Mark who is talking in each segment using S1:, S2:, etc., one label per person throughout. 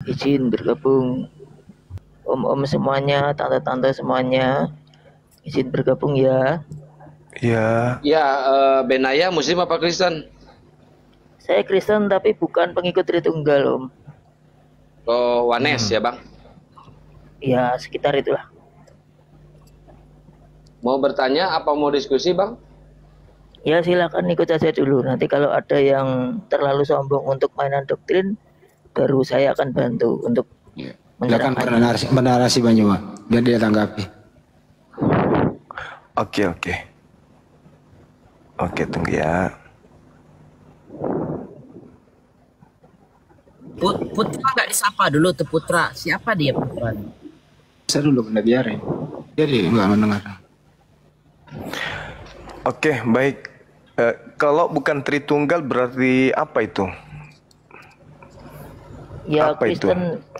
S1: Izin bergabung. Om-om semuanya, tante-tante semuanya, izin bergabung ya.
S2: Ya.
S3: Ya, Benaya Muslim apa Kristen?
S1: Saya Kristen tapi bukan pengikut Tritunggal, Om.
S3: Oh, Wanes ya Bang.
S1: Ya, sekitar itulah.
S3: Mau bertanya apa mau diskusi Bang?
S1: Ya, silakan ikut saja dulu. Nanti kalau ada yang terlalu sombong untuk mainan doktrin, baru saya akan bantu untuk
S4: Silakan
S1: menyerahkan.
S4: bernarasi Banyuma, biar dia tanggapi.
S2: Oke, tunggu ya.
S5: Putra nggak disapa dulu tuh Putra. Siapa dia Putra?
S4: Saya dulu kena biarin. Jadi nggak mendengar.
S2: Oke, baik. Kalau bukan Tritunggal berarti apa itu?
S1: Ya,
S2: Apa itu?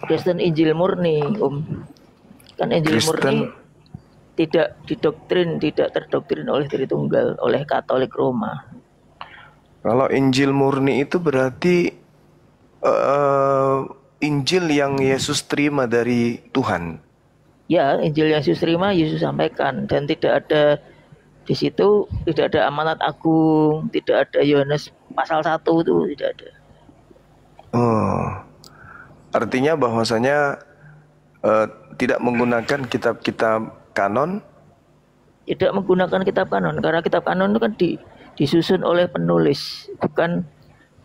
S1: Kristen Injil murni, Om. Kan Injil murni tidak didoktrin, tidak terdoktrin oleh Tritunggal, oleh Katolik Roma.
S2: Kalau Injil murni itu berarti Injil yang Yesus terima dari Tuhan.
S1: Ya, Injil yang Yesus terima, Yesus sampaikan, dan tidak ada di situ, tidak ada amanat agung, tidak ada Yohanes pasal 1 itu tidak ada.
S2: Oh, artinya bahwasanya tidak menggunakan kitab-kitab kanon.
S1: Tidak menggunakan kitab kanon, karena kitab kanon itu kan disusun oleh penulis, bukan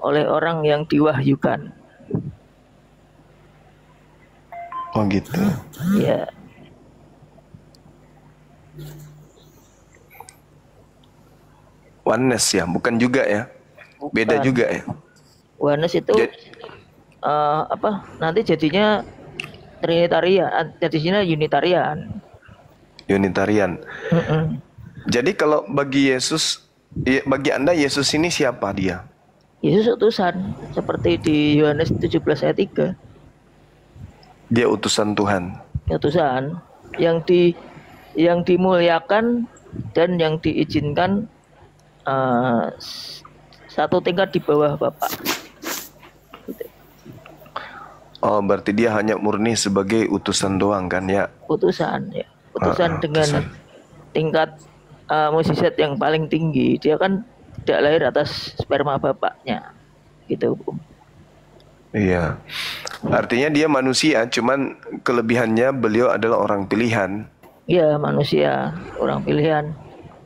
S1: oleh orang yang diwahyukan.
S2: Oh gitu.
S1: Ya.
S2: Oneness ya, bukan juga ya? Beda
S1: Bukan.
S2: juga ya?
S1: Yohanes itu nanti jadinya Trinitarian, jadinya Unitarian.
S2: Unitarian. Jadi kalau bagi Yesus, bagi Anda Yesus ini siapa dia?
S1: Yesus utusan, seperti di Yohanes 17 ayat 3.
S2: Dia utusan Tuhan.
S1: Utusan yang dimuliakan dan yang diizinkan satu tingkat di bawah Bapak. Gitu.
S2: Oh, berarti dia hanya murni sebagai utusan doang kan ya?
S1: Utusan ya. Utusan dengan
S2: utusan.
S1: tingkat mukjizat yang paling tinggi. Dia kan tidak lahir atas sperma bapaknya. Gitu, Om.
S2: Iya. Artinya dia manusia, cuman kelebihannya beliau adalah orang pilihan.
S1: Iya, manusia, orang pilihan.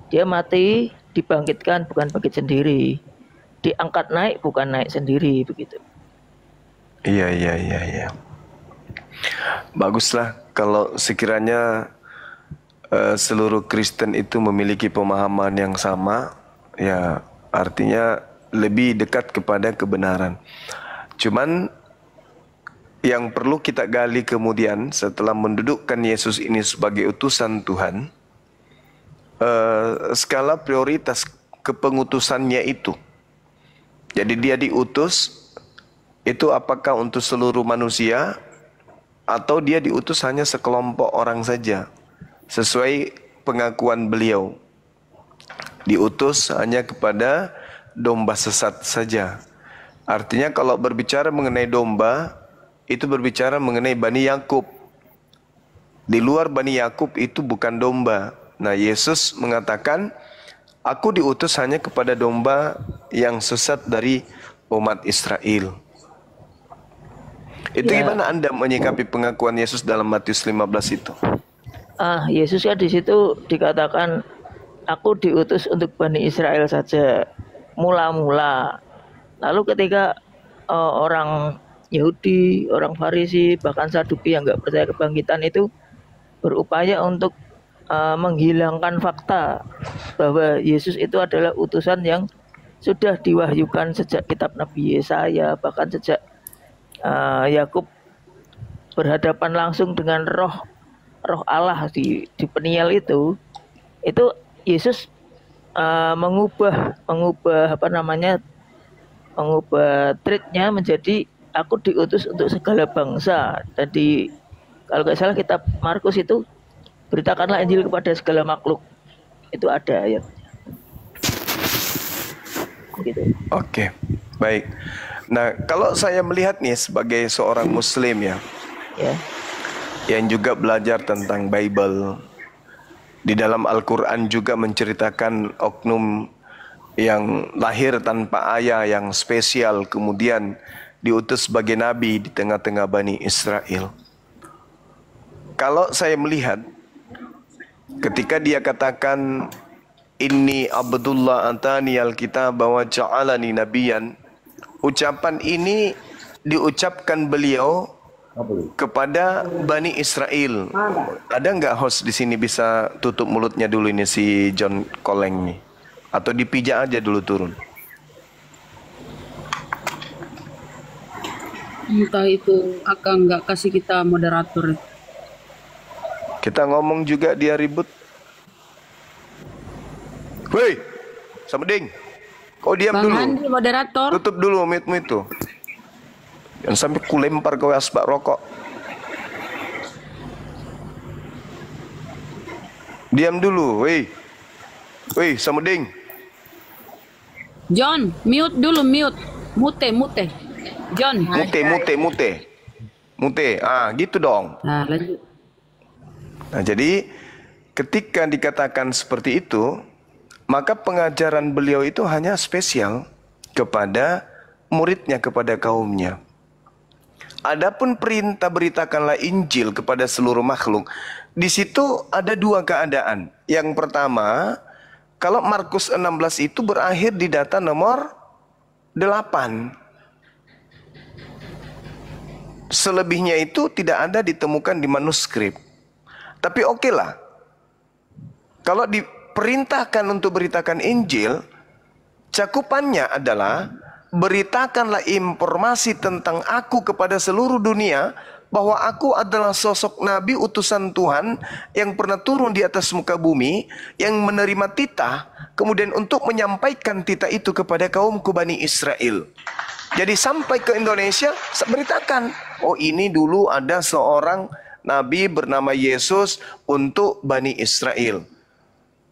S1: Dia mati, dibangkitkan bukan bangkit sendiri. Diangkat naik bukan naik sendiri, begitu.
S2: Iya. Baguslah kalau sekiranya seluruh Kristen itu memiliki pemahaman yang sama, ya artinya lebih dekat kepada kebenaran. Cuman yang perlu kita gali kemudian setelah mendudukkan Yesus ini sebagai utusan Tuhan, skala prioritas kepengutusannya itu. Jadi dia diutus itu apakah untuk seluruh manusia atau dia diutus hanya sekelompok orang saja sesuai pengakuan beliau. Diutus hanya kepada domba sesat saja. Artinya kalau berbicara mengenai domba, itu berbicara mengenai Bani Yakub. Di luar Bani Yakub itu bukan domba. Nah, Yesus mengatakan, aku diutus hanya kepada domba yang sesat dari umat Israel. Itu gimana Anda menyikapi pengakuan Yesus dalam Matius 15 itu?
S1: Yesus kan di situ dikatakan, aku diutus untuk Bani Israel saja, mula-mula. Lalu ketika orang Yahudi, orang Farisi, bahkan Saduki yang nggak percaya kebangkitan itu berupaya untuk menghilangkan fakta bahwa Yesus itu adalah utusan yang sudah diwahyukan sejak kitab Nabi Yesaya, bahkan sejak Yakub berhadapan langsung dengan roh Allah di peniel itu Yesus mengubah treatnya menjadi aku diutus untuk segala bangsa. Jadi kalau nggak salah kitab Markus itu beritakanlah Injil kepada segala makhluk, itu ada ayatnya. Gitu.
S2: Oke, baik. Nah, kalau saya melihat nih sebagai seorang Muslim ya,
S1: Ya.
S2: yang juga belajar tentang Bible, di dalam Al-Quran juga menceritakan oknum yang lahir tanpa ayah yang spesial, kemudian diutus sebagai nabi di tengah-tengah Bani Israel. Kalau saya melihat, ketika dia katakan, Inni Abdullah atani al-kitab wa ja'alani nabiyan, ucapan ini diucapkan beliau kepada Bani Israel. Ada nggak host di sini bisa tutup mulutnya dulu ini si John Koleng nih? Atau dipijak aja dulu turun.
S6: Entah itu akan nggak kasih kita moderator.
S2: Kita ngomong juga dia ribut. Woi, Samuding, kau diam
S6: Bang
S2: dulu.
S6: Andi moderator.
S2: Tutup dulu mute-mu itu. Jangan sampai ku lempar kau asbak rokok. Diam dulu, woi. Woi, Samuding.
S6: John, mute dulu, mute. Mute. John.
S2: Mute. Ah, gitu dong.
S6: Nah, lanjut.
S2: Nah, jadi ketika dikatakan seperti itu, maka pengajaran beliau itu hanya spesial kepada muridnya, kepada kaumnya. Adapun perintah beritakanlah Injil kepada seluruh makhluk, di situ ada dua keadaan. Yang pertama, kalau Markus 16 itu berakhir di data nomor 8. Selebihnya itu tidak ada ditemukan di manuskrip. Tapi oke lah, kalau diperintahkan untuk beritakan Injil, cakupannya adalah beritakanlah informasi tentang aku kepada seluruh dunia, bahwa aku adalah sosok nabi utusan Tuhan yang pernah turun di atas muka bumi, yang menerima titah, kemudian untuk menyampaikan titah itu kepada kaumku Bani Israel. Jadi sampai ke Indonesia, beritakan, oh ini dulu ada seorang nabi bernama Yesus untuk Bani Israel.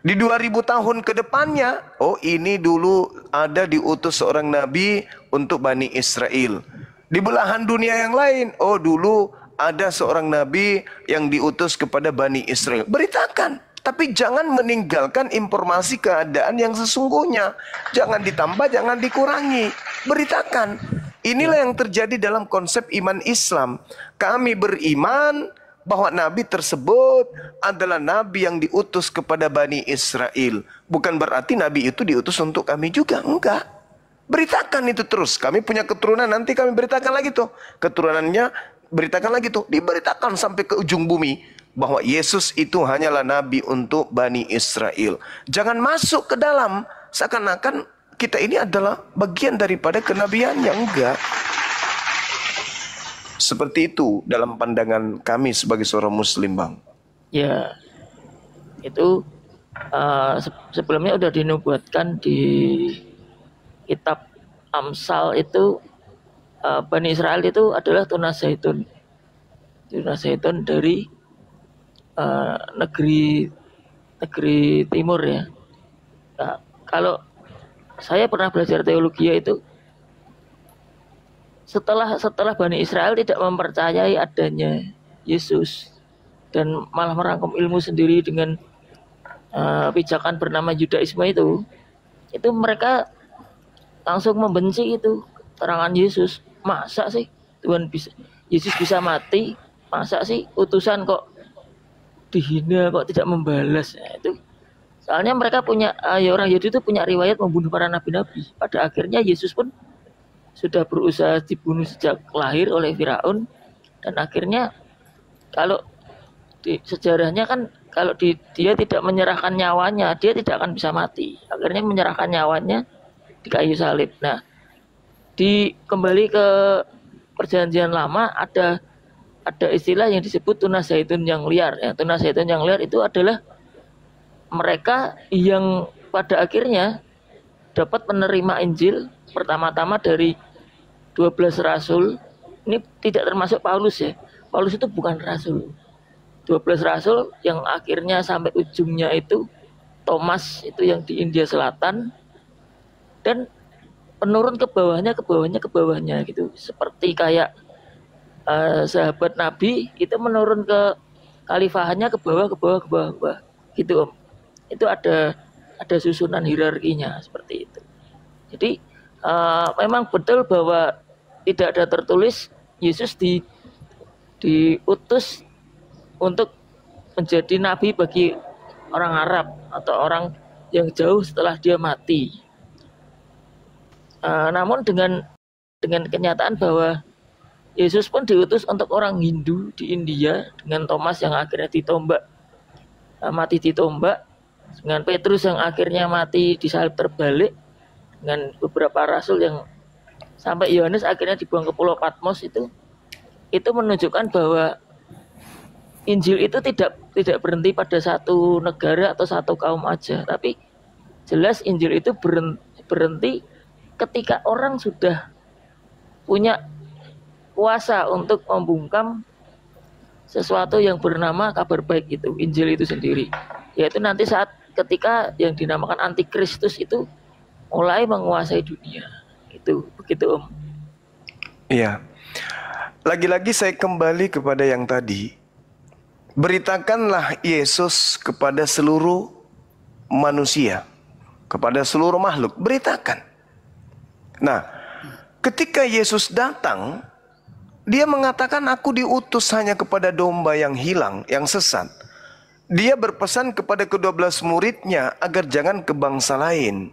S2: Di 2000 tahun ke depannya, oh ini dulu ada diutus seorang nabi untuk Bani Israel. Di belahan dunia yang lain, oh dulu ada seorang nabi yang diutus kepada Bani Israel. Beritakan, tapi jangan meninggalkan informasi keadaan yang sesungguhnya. Jangan ditambah, jangan dikurangi. Beritakan. Inilah yang terjadi dalam konsep iman Islam. Kami beriman bahwa nabi tersebut adalah nabi yang diutus kepada Bani Israel. Bukan berarti nabi itu diutus untuk kami juga, enggak. Beritakan itu terus. Kami punya keturunan, nanti kami beritakan lagi tuh. Keturunannya beritakan lagi tuh. Diberitakan sampai ke ujung bumi bahwa Yesus itu hanyalah nabi untuk Bani Israel. Jangan masuk ke dalam seakan-akan kita ini adalah bagian daripada kenabiannya, enggak. Seperti itu dalam pandangan kami sebagai seorang Muslim, Bang.
S1: Ya, itu sebelumnya udah dinubuatkan di kitab Amsal itu, Bani Israel itu adalah tunas zaitun dari negeri timur ya. Nah, kalau saya pernah belajar teologi itu, setelah Bani Israel tidak mempercayai adanya Yesus dan malah merangkum ilmu sendiri dengan pijakan bernama Yudaisme itu mereka langsung membenci itu keterangan Yesus. Masa sih Yesus bisa mati? Masa sih utusan kok dihina, kok tidak membalas? Nah, itu soalnya mereka punya orang Yahudi itu punya riwayat membunuh para nabi-nabi. Pada akhirnya Yesus pun sudah berusaha dibunuh sejak lahir oleh Firaun, dan akhirnya kalau di sejarahnya kan kalau dia tidak menyerahkan nyawanya, dia tidak akan bisa mati. Akhirnya menyerahkan nyawanya di kayu salib. Nah, kembali ke perjanjian lama ada istilah yang disebut tunas zaitun yang liar. Ya, tunas zaitun yang liar itu adalah mereka yang pada akhirnya dapat menerima Injil pertama-tama dari 12 rasul. Ini tidak termasuk Paulus ya. Paulus itu bukan rasul. 12 rasul yang akhirnya sampai ujungnya itu Thomas itu yang di India Selatan. Dan penurun ke bawahnya, ke bawahnya, ke bawahnya gitu. Seperti kayak sahabat Nabi itu menurun ke khalifahannya ke bawah, ke bawah, ke bawah, ke bawah. Gitu Om. Itu ada susunan hierarkinya seperti itu. Jadi memang betul bahwa tidak ada tertulis Yesus diutus untuk menjadi nabi bagi orang Arab atau orang yang jauh setelah dia mati. Namun dengan kenyataan bahwa Yesus pun diutus untuk orang Hindu di India dengan Thomas yang akhirnya mati ditombak, dengan Petrus yang akhirnya mati disalib terbalik, dengan beberapa rasul yang sampai Yohanes akhirnya dibuang ke Pulau Patmos itu menunjukkan bahwa Injil itu tidak berhenti pada satu negara atau satu kaum aja, tapi jelas Injil itu berhenti ketika orang sudah punya kuasa untuk membungkam sesuatu yang bernama kabar baik itu, Injil itu sendiri. Yaitu nanti saat ketika yang dinamakan antikristus itu mulai menguasai dunia. Itu begitu Om.
S2: Iya. Lagi-lagi saya kembali kepada yang tadi. Beritakanlah Yesus kepada seluruh manusia, kepada seluruh makhluk. Beritakan. Nah, ketika Yesus datang, dia mengatakan aku diutus hanya kepada domba yang hilang, yang sesat. Dia berpesan kepada ke-12 muridnya agar jangan ke bangsa lain,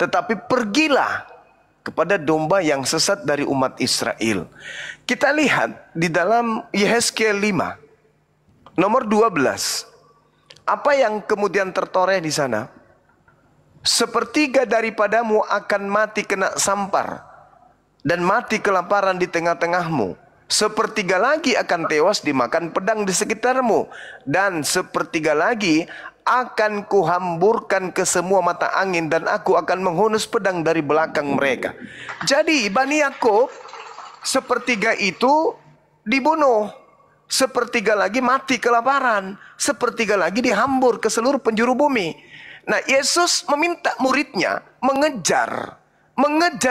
S2: tetapi pergilah kepada domba yang sesat dari umat Israel. Kita lihat di dalam Yehezkiel 5 nomor 12. Apa yang kemudian tertoreh di sana? Sepertiga daripadamu akan mati kena sampar dan mati kelaparan di tengah-tengahmu. Sepertiga lagi akan tewas dimakan pedang di sekitarmu, dan sepertiga lagi akan kuhamburkan ke semua mata angin, dan aku akan menghunus pedang dari belakang mereka. Jadi Bani Yakub sepertiga itu dibunuh, sepertiga lagi mati kelaparan, sepertiga lagi dihambur ke seluruh penjuru bumi. Nah, Yesus meminta muridnya mengejar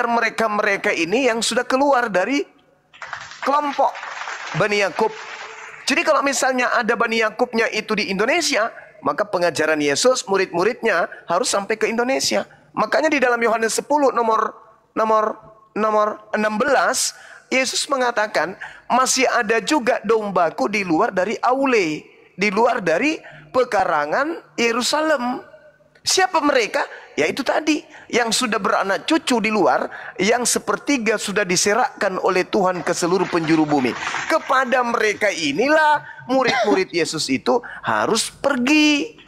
S2: mereka-mereka ini yang sudah keluar dari kelompok Bani Yakub. Jadi kalau misalnya ada Bani Yakubnya itu di Indonesia, maka pengajaran Yesus murid-muridnya harus sampai ke Indonesia. Makanya di dalam Yohanes 10 nomor 16, Yesus mengatakan masih ada juga dombaku di luar dari aule, di luar dari pekarangan Yerusalem. Siapa mereka? Yaitu tadi yang sudah beranak cucu di luar, yang sepertiga sudah diserahkan oleh Tuhan ke seluruh penjuru bumi. Kepada mereka inilah murid-murid Yesus itu harus pergi.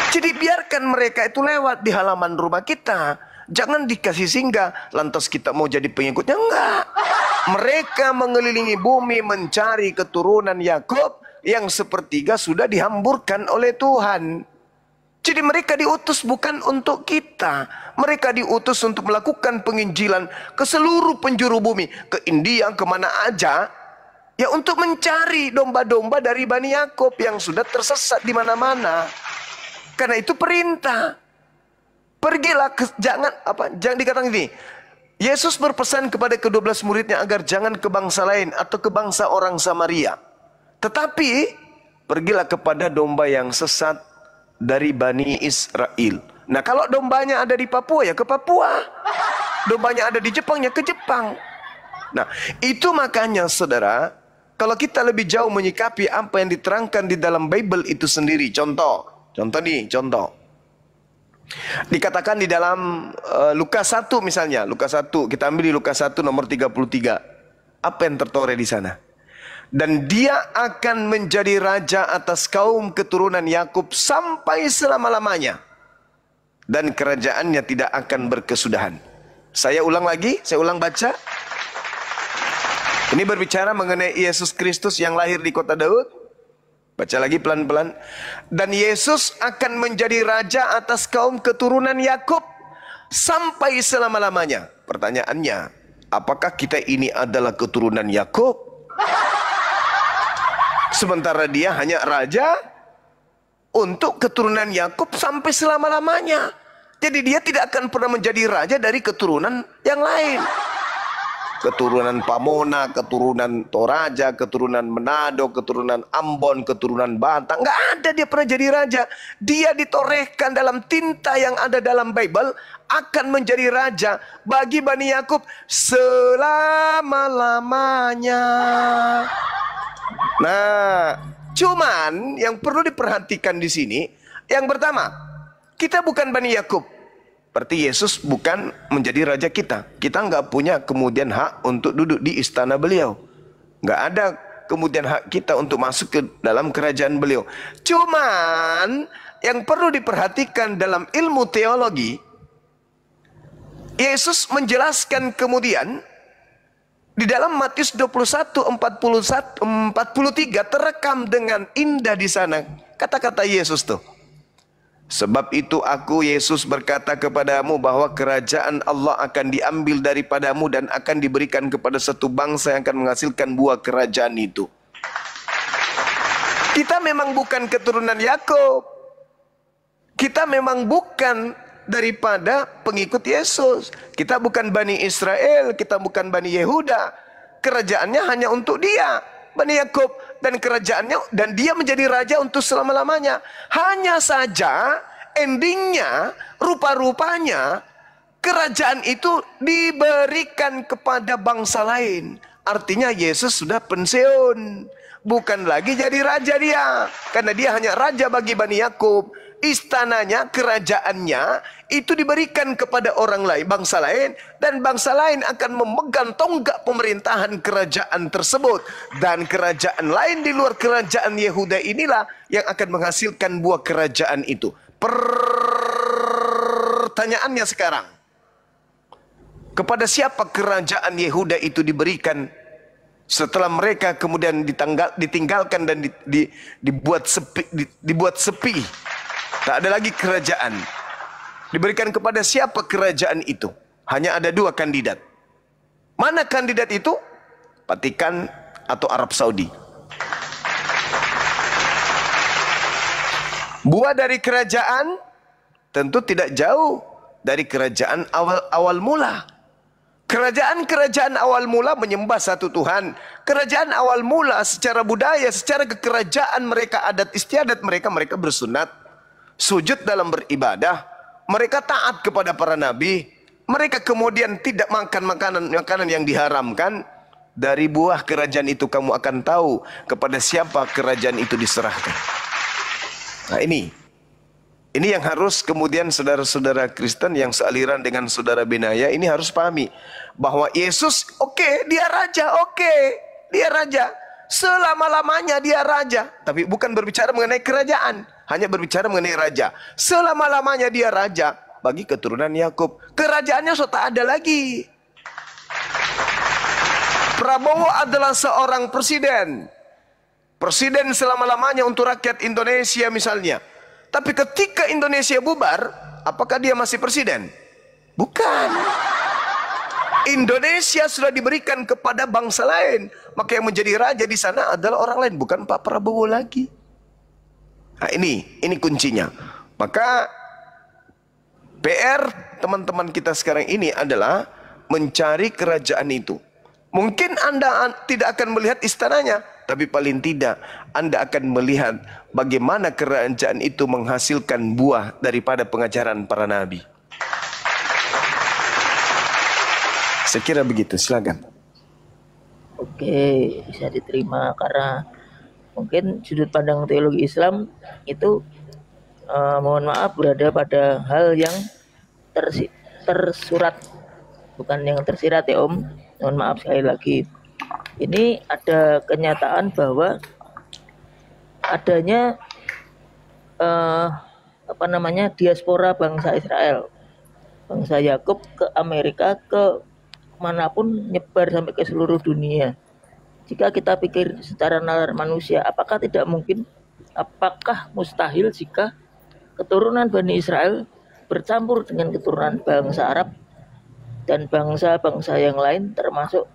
S2: Jadi biarkan mereka itu lewat di halaman rumah kita. Jangan dikasih singgah lantas kita mau jadi pengikutnya. Enggak. Mereka mengelilingi bumi mencari keturunan Yakub yang sepertiga sudah dihamburkan oleh Tuhan. Jadi mereka diutus bukan untuk kita. Mereka diutus untuk melakukan penginjilan ke seluruh penjuru bumi. Ke India, kemana aja. Ya untuk mencari domba-domba dari Bani Yakub yang sudah tersesat di mana-mana. Karena itu perintah. Pergilah, jangan dikatakan gini. Yesus berpesan kepada ke-12 muridnya agar jangan ke bangsa lain atau ke bangsa orang Samaria. Tetapi pergilah kepada domba yang sesat dari Bani Israel. Nah, kalau dombanya ada di Papua ya ke Papua. Dombanya ada di Jepang ya ke Jepang. Nah, itu makanya saudara, kalau kita lebih jauh menyikapi apa yang diterangkan di dalam Bible itu sendiri. Contoh. Dikatakan di dalam Lukas 1 misalnya. Lukas 1, kita ambil di Lukas 1 nomor 33. Apa yang tertoreh di sana? Dan dia akan menjadi raja atas kaum keturunan Yakub sampai selama-lamanya. Dan kerajaannya tidak akan berkesudahan. Saya ulang baca. Ini berbicara mengenai Yesus Kristus yang lahir di kota Daud. Baca lagi pelan-pelan. Dan Yesus akan menjadi raja atas kaum keturunan Yakub sampai selama-lamanya. Pertanyaannya, apakah kita ini adalah keturunan Yakub? Sementara dia hanya raja untuk keturunan Yakub sampai selama-lamanya. Jadi dia tidak akan pernah menjadi raja dari keturunan yang lain. Keturunan Pamona, keturunan Toraja, keturunan Manado, keturunan Ambon, keturunan Batak. Nggak ada dia pernah jadi raja. Dia ditorehkan dalam tinta yang ada dalam Bible akan menjadi raja bagi Bani Yakub selama-lamanya. Nah, cuman yang perlu diperhatikan di sini, yang pertama, kita bukan Bani Yakub. Berarti Yesus bukan menjadi raja kita. Kita nggak punya kemudian hak untuk duduk di istana beliau. Nggak ada kemudian hak kita untuk masuk ke dalam kerajaan beliau. Cuman yang perlu diperhatikan dalam ilmu teologi, Yesus menjelaskan kemudian di dalam Matius 21:43 terekam dengan indah di sana kata-kata Yesus tuh. Sebab itu aku Yesus berkata kepadamu bahwa kerajaan Allah akan diambil daripadamu dan akan diberikan kepada satu bangsa yang akan menghasilkan buah kerajaan itu. Kita memang bukan keturunan Yakub. Kita memang bukan daripada pengikut Yesus. Kita bukan Bani Israel, kita bukan Bani Yehuda. Kerajaannya hanya untuk dia, Bani Yakub, dan kerajaannya, dan dia menjadi raja untuk selama-lamanya. Hanya saja endingnya, rupa-rupanya kerajaan itu diberikan kepada bangsa lain. Artinya Yesus sudah pensiun, bukan lagi jadi raja dia, karena dia hanya raja bagi Bani Yakub. Istananya, kerajaannya itu diberikan kepada orang lain, bangsa lain, dan bangsa lain akan memegang tonggak pemerintahan kerajaan tersebut. Dan kerajaan lain di luar kerajaan Yehuda inilah yang akan menghasilkan buah kerajaan itu. Pertanyaannya sekarang, kepada siapa kerajaan Yehuda itu diberikan setelah mereka kemudian ditinggalkan dan dibuat sepi? Tak ada lagi kerajaan. Diberikan kepada siapa kerajaan itu? Hanya ada dua kandidat. Mana kandidat itu? Vatikan atau Arab Saudi. Buah dari kerajaan tentu tidak jauh dari kerajaan awal mula. Kerajaan-kerajaan awal mula menyembah satu Tuhan. Kerajaan awal mula secara budaya, secara kekerajaan mereka, adat istiadat mereka bersunat, sujud dalam beribadah, mereka taat kepada para nabi, mereka kemudian tidak makan makanan yang diharamkan. Dari buah kerajaan itu kamu akan tahu kepada siapa kerajaan itu diserahkan. Nah ini yang harus kemudian saudara-saudara Kristen yang sealiran dengan saudara Benaya ini harus pahami. Bahwa Yesus dia raja, dia raja. Selama-lamanya dia raja. Tapi bukan berbicara mengenai kerajaan, hanya berbicara mengenai raja. Selama-lamanya dia raja bagi keturunan Yakub. Kerajaannya sudah tak ada lagi. Prabowo adalah seorang presiden. Presiden selama-lamanya untuk rakyat Indonesia misalnya. Tapi ketika Indonesia bubar, apakah dia masih presiden? Bukan. Indonesia sudah diberikan kepada bangsa lain. Maka yang menjadi raja di sana adalah orang lain, bukan Pak Prabowo lagi. Nah ini kuncinya. Maka PR teman-teman kita sekarang ini adalah mencari kerajaan itu. Mungkin Anda tidak akan melihat istananya, tapi paling tidak Anda akan melihat bagaimana kerajaan itu menghasilkan buah daripada pengajaran para nabi. Saya kira begitu, silakan.
S1: Oke, bisa diterima karena mungkin sudut pandang teologi Islam itu mohon maaf berada pada hal yang tersurat, bukan yang tersirat ya Om. Mohon maaf sekali lagi. Ini ada kenyataan bahwa adanya diaspora bangsa Israel, bangsa Yakub ke Amerika, ke manapun, nyebar sampai ke seluruh dunia. Jika kita pikir secara nalar manusia, apakah tidak mungkin, apakah mustahil jika keturunan Bani Israel bercampur dengan keturunan bangsa Arab dan bangsa-bangsa yang lain, termasuk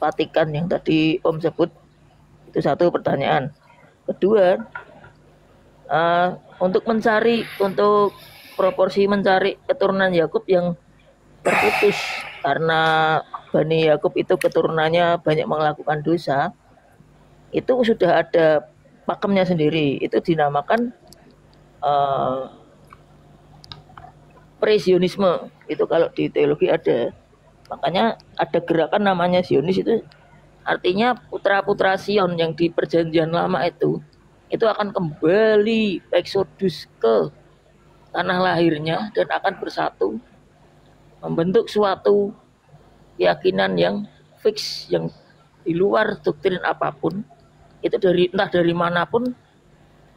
S1: Vatikan yang tadi Om sebut? Itu satu pertanyaan. Kedua, untuk proporsi mencari keturunan Yakub yang terputus, karena Bani Yakub itu keturunannya banyak melakukan dosa. Itu sudah ada pakemnya sendiri, itu dinamakan pre-Zionisme. Itu kalau di teologi ada. Makanya ada gerakan namanya Zionis, itu artinya putra-putra Sion yang di perjanjian lama itu akan kembali eksodus ke tanah lahirnya dan akan bersatu membentuk suatu keyakinan yang fix, yang di luar doktrin apapun. Itu entah dari manapun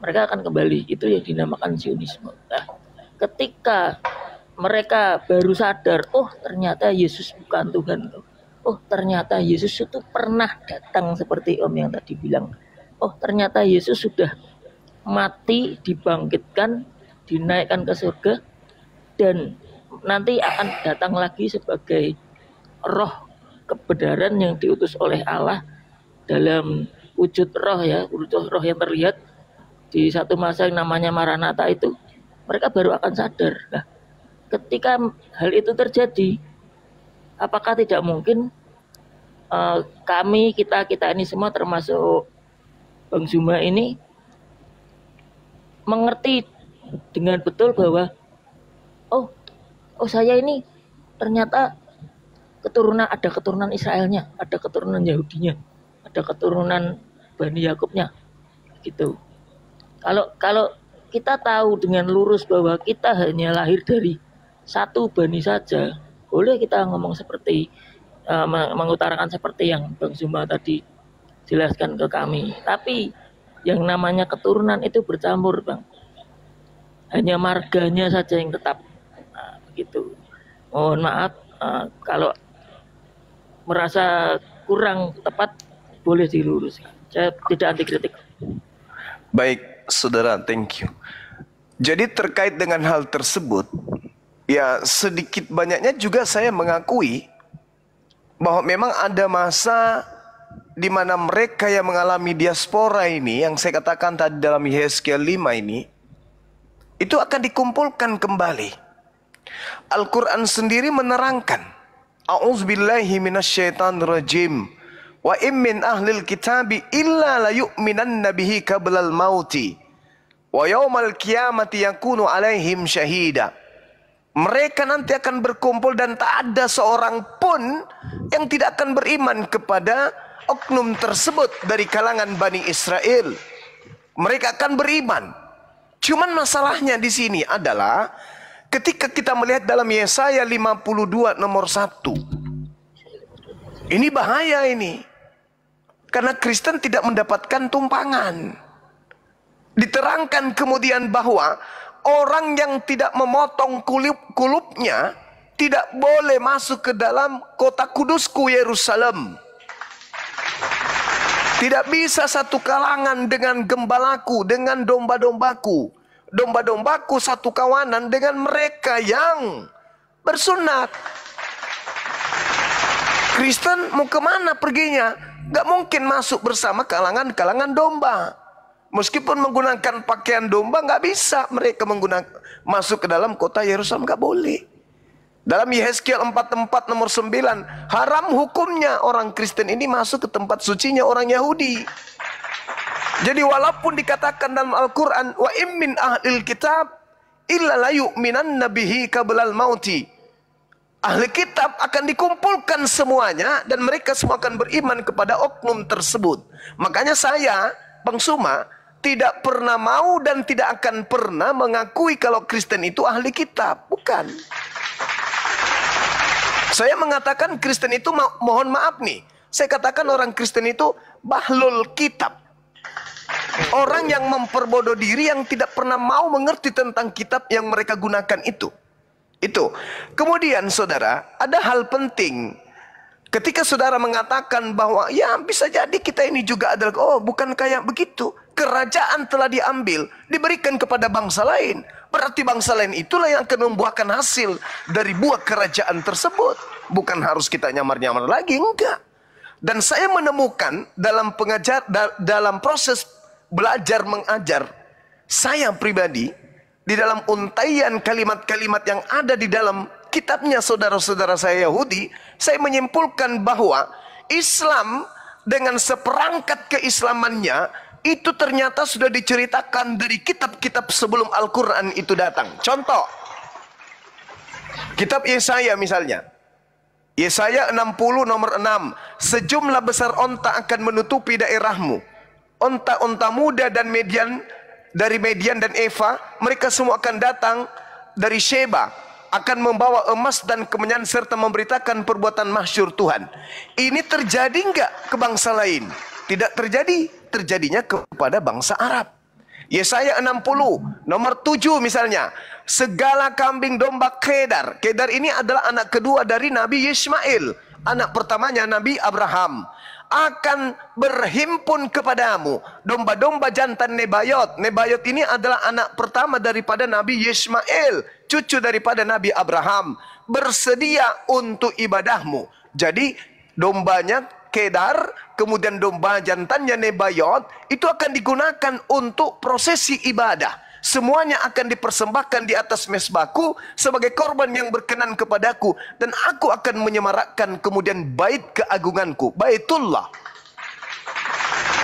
S1: mereka akan kembali. Itu yang dinamakan Zionisme. Nah, ketika mereka baru sadar, oh ternyata Yesus bukan Tuhan, oh ternyata Yesus itu pernah datang seperti Om yang tadi bilang, oh ternyata Yesus sudah mati, dibangkitkan, dinaikkan ke surga, dan nanti akan datang lagi sebagai roh kebenaran yang diutus oleh Allah dalam wujud roh, ya, wujud roh yang terlihat di satu masa yang namanya Maranatha itu. Mereka baru akan sadar. Nah, ketika hal itu terjadi, apakah tidak mungkin kita ini semua termasuk Bang Zuma ini mengerti dengan betul bahwa oh saya ini ternyata ada keturunan Israelnya, ada keturunan Yahudinya, ada keturunan Bani Yakubnya, gitu. Kalau kita tahu dengan lurus bahwa kita hanya lahir dari satu bani saja, boleh kita ngomong seperti mengutarakan seperti yang Bang Zuma tadi jelaskan ke kami. Tapi yang namanya keturunan itu bercampur, Bang. Hanya marganya saja yang tetap. Nah, begitu. Mohon maaf kalau merasa kurang tepat, boleh diluruskan. Saya tidak anti kritik.
S2: Baik, saudara, thank you. Jadi terkait dengan hal tersebut, ya sedikit banyaknya juga saya mengakui bahwa memang ada masa di mana mereka yang mengalami diaspora ini, yang saya katakan tadi dalam Yehezkiel 5 ini, itu akan dikumpulkan kembali. Al-Quran sendiri menerangkan, A'udzubillahi minasyaitonirrajim. Wa im min ahlil kitabi illa la yu'minanna bihi qablal mauti. Wa yaumal qiyamati yakunu alaihim syahida. Mereka nanti akan berkumpul dan tak ada seorang pun yang tidak akan beriman kepada oknum tersebut dari kalangan Bani Israel. Mereka akan beriman. Cuman masalahnya di sini adalah ketika kita melihat dalam Yesaya 52 nomor 1. Ini bahaya ini. Karena Kristen tidak mendapatkan tumpangan. Diterangkan kemudian bahwa orang yang tidak memotong kulupnya tidak boleh masuk ke dalam kota kudusku Yerusalem. Tidak bisa satu kalangan dengan gembalaku, dengan domba-dombaku. Domba-dombaku satu kawanan dengan mereka yang bersunat. Kristen mau kemana perginya? Gak mungkin masuk bersama kalangan domba. Meskipun menggunakan pakaian domba, gak bisa mereka masuk ke dalam kota Yerusalem, gak boleh. Dalam Yehezkiel 44 nomor 9, haram hukumnya orang Kristen ini masuk ke tempat sucinya orang Yahudi. Jadi walaupun dikatakan dalam Al-Quran, wa im min ahlil kitab illa la yu'minanna bihi qablal mauti. Ahli kitab akan dikumpulkan semuanya dan mereka semua akan beriman kepada oknum tersebut. Makanya saya, Bang Zuma, tidak pernah mau dan tidak akan pernah mengakui kalau Kristen itu ahli kitab. Bukan. Saya mengatakan Kristen itu, mohon maaf nih, saya katakan orang Kristen itu bahlul kitab. Orang yang memperbodoh diri, yang tidak pernah mau mengerti tentang kitab yang mereka gunakan itu. Kemudian saudara, ada hal penting. Ketika saudara mengatakan bahwa ya bisa jadi kita ini juga adalah, oh bukan kayak begitu. Kerajaan telah diambil, diberikan kepada bangsa lain. Berarti bangsa lain itulah yang akan membuahkan hasil dari buah kerajaan tersebut. Bukan harus kita nyamar-nyamar lagi, enggak. Dan saya menemukan dalam proses belajar mengajar, Saya pribadi, di dalam untaian kalimat-kalimat yang ada di dalam kitabnya saudara-saudara saya Yahudi, saya menyimpulkan bahwa Islam dengan seperangkat keislamannya itu ternyata sudah diceritakan dari kitab-kitab sebelum Al-Quran itu datang. Contoh, kitab Yesaya misalnya. Yesaya 60 nomor 6. Sejumlah besar onta akan menutupi daerahmu. Onta-onta muda dan dari Median dan Eva, mereka semua akan datang dari Sheba, akan membawa emas dan kemenyan serta memberitakan perbuatan masyhur Tuhan. Ini terjadi enggak ke bangsa lain? Tidak terjadi. Terjadinya kepada bangsa Arab. Yesaya 60 nomor 7 misalnya. Segala kambing domba Kedar. Kedar ini adalah anak kedua dari Nabi Ismail. Anak pertamanya Nabi Abraham. Akan berhimpun kepadamu domba-domba jantan Nebayot. Nebayot ini adalah anak pertama daripada Nabi Ismail, cucu daripada Nabi Abraham. Bersedia untuk ibadahmu. Jadi dombanya Kedar, kemudian domba jantannya Nebayot, itu akan digunakan untuk prosesi ibadah. Semuanya akan dipersembahkan di atas mezbahku sebagai korban yang berkenan kepadaku. Dan aku akan menyemarakkan kemudian bait keagunganku, Baitullah.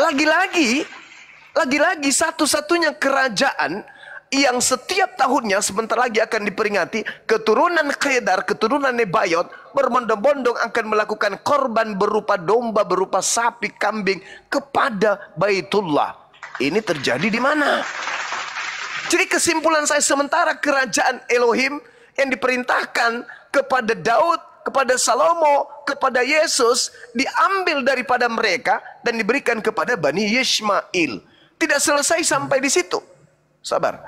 S2: Lagi-lagi satu-satunya kerajaan yang setiap tahunnya sebentar lagi akan diperingati, keturunan Kedar, keturunan Nebayot berbondong-bondong akan melakukan korban berupa domba, berupa sapi, kambing kepada Baitullah. Ini terjadi di mana? Jadi kesimpulan saya, sementara kerajaan Elohim yang diperintahkan kepada Daud, kepada Salomo, kepada Yesus diambil daripada mereka dan diberikan kepada Bani Yishmael. Tidak selesai sampai di situ. Sabar.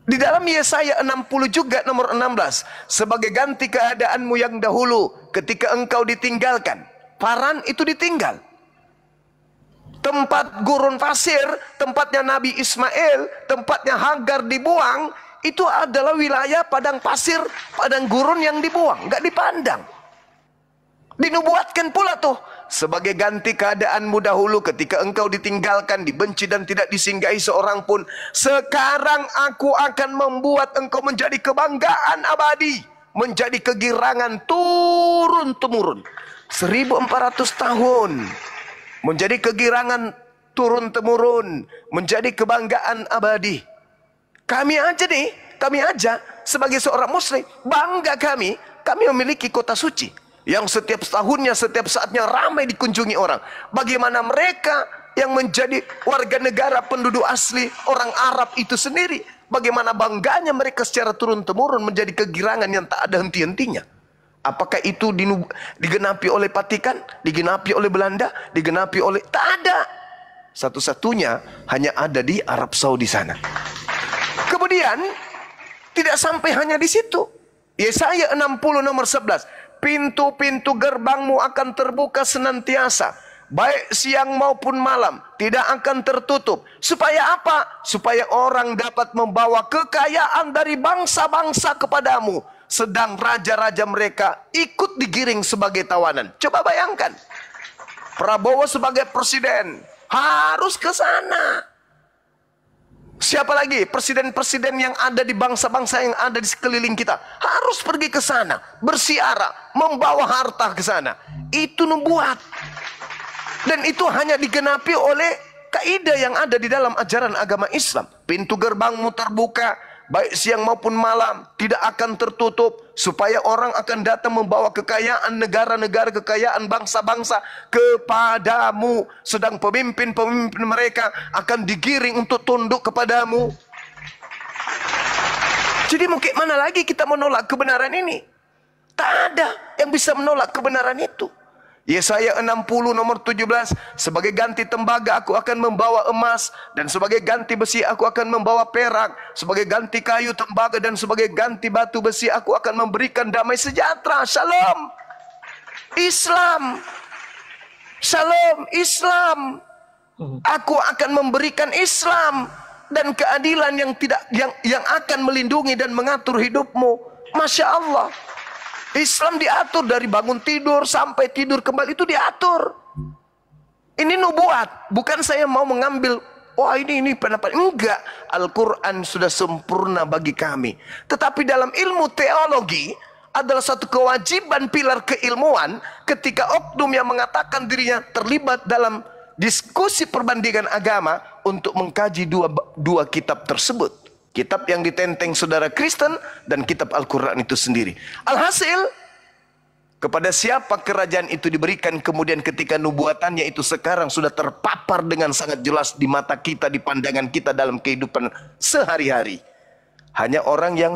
S2: Di dalam Yesaya 60 juga nomor 16. Sebagai ganti keadaanmu yang dahulu ketika engkau ditinggalkan. Paran itu ditinggal. Tempat gurun pasir, tempatnya Nabi Ismail, tempatnya Hagar dibuang, itu adalah wilayah padang pasir, padang gurun yang dibuang, nggak dipandang. Dinubuatkan pula tuh, sebagai ganti keadaanmu dahulu ketika engkau ditinggalkan, dibenci dan tidak disinggahi seorang pun. Sekarang aku akan membuat engkau menjadi kebanggaan abadi, menjadi kegirangan turun-temurun. 1400 tahun. Menjadi kegirangan turun-temurun, menjadi kebanggaan abadi. Kami aja sebagai seorang muslim, bangga kami memiliki kota suci yang setiap tahunnya, setiap saatnya ramai dikunjungi orang. Bagaimana mereka yang menjadi warga negara penduduk asli orang Arab itu sendiri, bagaimana bangganya mereka secara turun-temurun menjadi kegirangan yang tak ada henti-hentinya. Apakah itu digenapi oleh Vatikan, digenapi oleh Belanda, digenapi oleh... Tak ada. Satu-satunya hanya ada di Arab Saudi sana. Kemudian, tidak sampai hanya di situ. Yesaya 60 nomor 11. Pintu-pintu gerbangmu akan terbuka senantiasa, baik siang maupun malam, tidak akan tertutup. Supaya apa? Supaya orang dapat membawa kekayaan dari bangsa-bangsa kepadamu. Sedang raja-raja mereka ikut digiring sebagai tawanan. Coba bayangkan, Prabowo sebagai presiden harus ke sana. Siapa lagi? Presiden-presiden yang ada di bangsa-bangsa yang ada di sekeliling kita harus pergi ke sana, bersiara, membawa harta ke sana. Itu nubuat. Dan itu hanya digenapi oleh kaidah yang ada di dalam ajaran agama Islam. Pintu gerbangmu terbuka, baik siang maupun malam, tidak akan tertutup, supaya orang akan datang membawa kekayaan negara-negara, kekayaan bangsa-bangsa kepadamu. Sedang pemimpin-pemimpin mereka akan digiring untuk tunduk kepadamu. Jadi mungkin mana lagi kita menolak kebenaran ini? Tak ada yang bisa menolak kebenaran itu. Yesaya 60 nomor 17. Sebagai ganti tembaga aku akan membawa emas, dan sebagai ganti besi aku akan membawa perak. Sebagai ganti kayu tembaga dan sebagai ganti batu besi aku akan memberikan damai sejahtera. Shalom Islam. Shalom Islam. Aku akan memberikan Islam dan keadilan yang akan melindungi dan mengatur hidupmu. Masya Allah. Islam diatur dari bangun tidur sampai tidur kembali, itu diatur. Ini nubuat, bukan saya mau mengambil wah ini pendapat. Enggak, Al-Quran sudah sempurna bagi kami. Tetapi dalam ilmu teologi adalah satu kewajiban pilar keilmuan ketika oknum yang mengatakan dirinya terlibat dalam diskusi perbandingan agama untuk mengkaji dua kitab tersebut. Kitab yang ditenteng saudara Kristen dan kitab Al-Quran itu sendiri. Alhasil, kepada siapa kerajaan itu diberikan kemudian ketika nubuatannya itu sekarang sudah terpapar dengan sangat jelas di mata kita, di pandangan kita dalam kehidupan sehari-hari. Hanya orang yang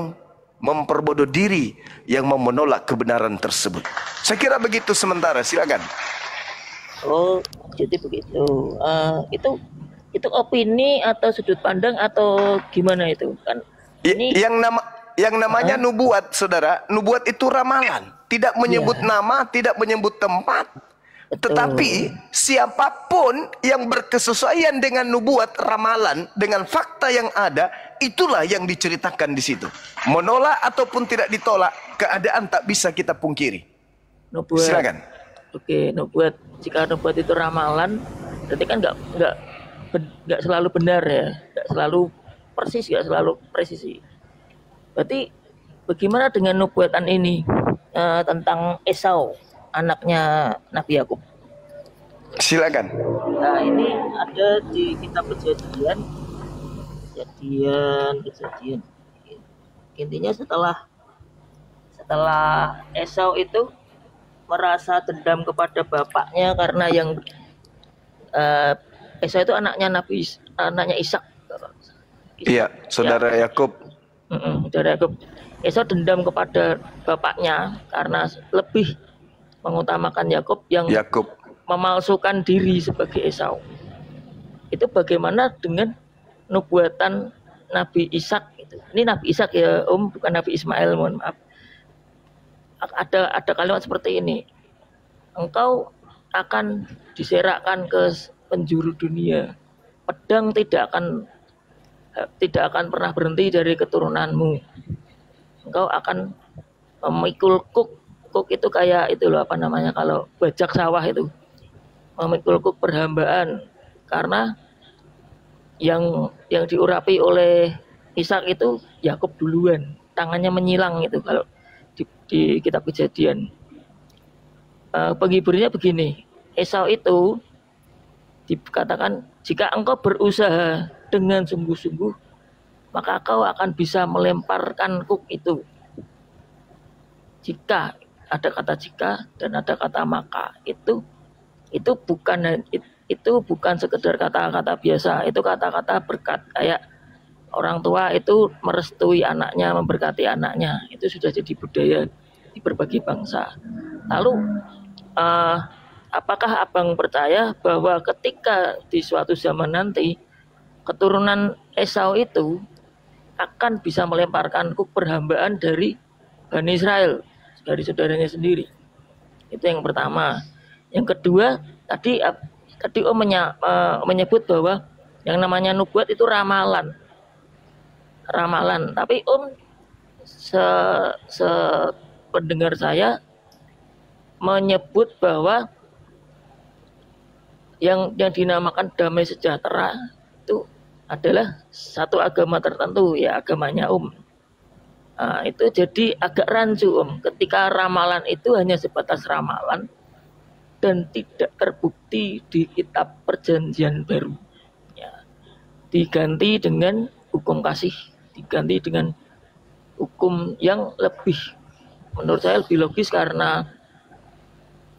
S2: memperbodoh diri yang mau menolak kebenaran tersebut. Saya kira begitu sementara, silakan.
S1: Oh, jadi begitu. Itu opini atau sudut pandang atau gimana itu kan? Ini
S2: Yang namanya nubuat, saudara, nubuat itu ramalan. Tidak menyebut nama, tidak menyebut tempat. Tetapi siapapun yang berkesesuaian dengan nubuat ramalan, dengan fakta yang ada, itulah yang diceritakan di situ. Menolak ataupun tidak ditolak, keadaan tak bisa kita pungkiri.
S1: Nubuat.
S2: Silakan.
S1: Oke, nubuat. Jika nubuat itu ramalan, berarti kan nggak selalu benar ya, nggak selalu persis, nggak selalu presisi. Berarti bagaimana dengan nubuatan ini tentang Esau, anaknya Nabi Yakub?
S2: Silakan.
S1: Nah, ini ada di kitab Kejadian. Intinya setelah Esau itu merasa dendam kepada bapaknya karena yang Esau itu anaknya Ishak.
S2: Iya, saudara Yakub.
S1: Saudara Yakub. Esau dendam kepada bapaknya karena lebih mengutamakan Yakub yang memalsukan diri sebagai Esau. Itu bagaimana dengan nubuatan Nabi Ishak itu? Ini Nabi Ishak ya, bukan Nabi Ismail, mohon maaf. Ada kalimat seperti ini. Engkau akan diserakkan ke penjuru dunia. Pedang tidak akan pernah berhenti dari keturunanmu. Engkau akan memikul kuk itu kayak itu loh, apa namanya kalau bajak sawah itu, memikul kuk perhambaan, karena yang diurapi oleh Ishak itu Yakub duluan, tangannya menyilang itu kalau di kitab Kejadian. Penghiburnya begini, Esau itu dikatakan jika engkau berusaha dengan sungguh-sungguh, maka kau akan bisa melemparkan kuk itu. Jika, ada kata jika dan ada kata maka, itu bukan sekedar kata-kata biasa, itu kata-kata berkat, kayak orang tua itu merestui anaknya, memberkati anaknya, itu sudah jadi budaya di berbagai bangsa. Lalu apakah abang percaya bahwa ketika di suatu zaman nanti keturunan Esau itu akan bisa melemparkan kuk perhambaan dari Bani Israel, dari saudaranya sendiri? Itu yang pertama. Yang kedua, tadi Om menyebut bahwa yang namanya nubuat itu ramalan. Tapi Om pendengar saya menyebut bahwa yang dinamakan damai sejahtera itu adalah satu agama tertentu, ya agamanya Nah, itu jadi agak rancu ketika ramalan itu hanya sebatas ramalan dan tidak terbukti di kitab Perjanjian Baru. Ya, diganti dengan hukum kasih, diganti dengan hukum yang lebih, menurut saya lebih logis, karena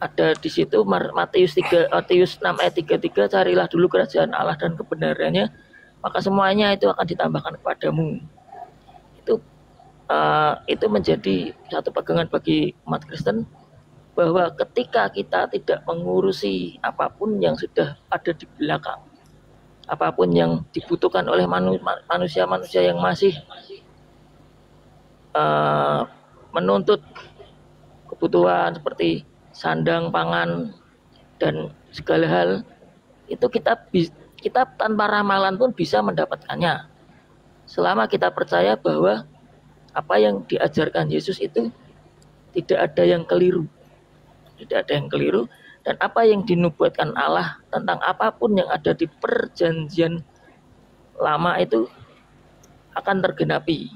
S1: ada di situ Matius 6 ayat 33, carilah dulu kerajaan Allah dan kebenarannya, maka semuanya itu akan ditambahkan kepadamu. Itu menjadi satu pegangan bagi umat Kristen, bahwa ketika kita tidak mengurusi apapun yang sudah ada di belakang, apapun yang dibutuhkan oleh manusia-manusia yang masih menuntut kebutuhan seperti sandang, pangan, dan segala hal, itu kita tanpa ramalan pun bisa mendapatkannya, selama kita percaya bahwa apa yang diajarkan Yesus itu tidak ada yang keliru, dan apa yang dinubuatkan Allah tentang apapun yang ada di Perjanjian lama itu akan tergenapi.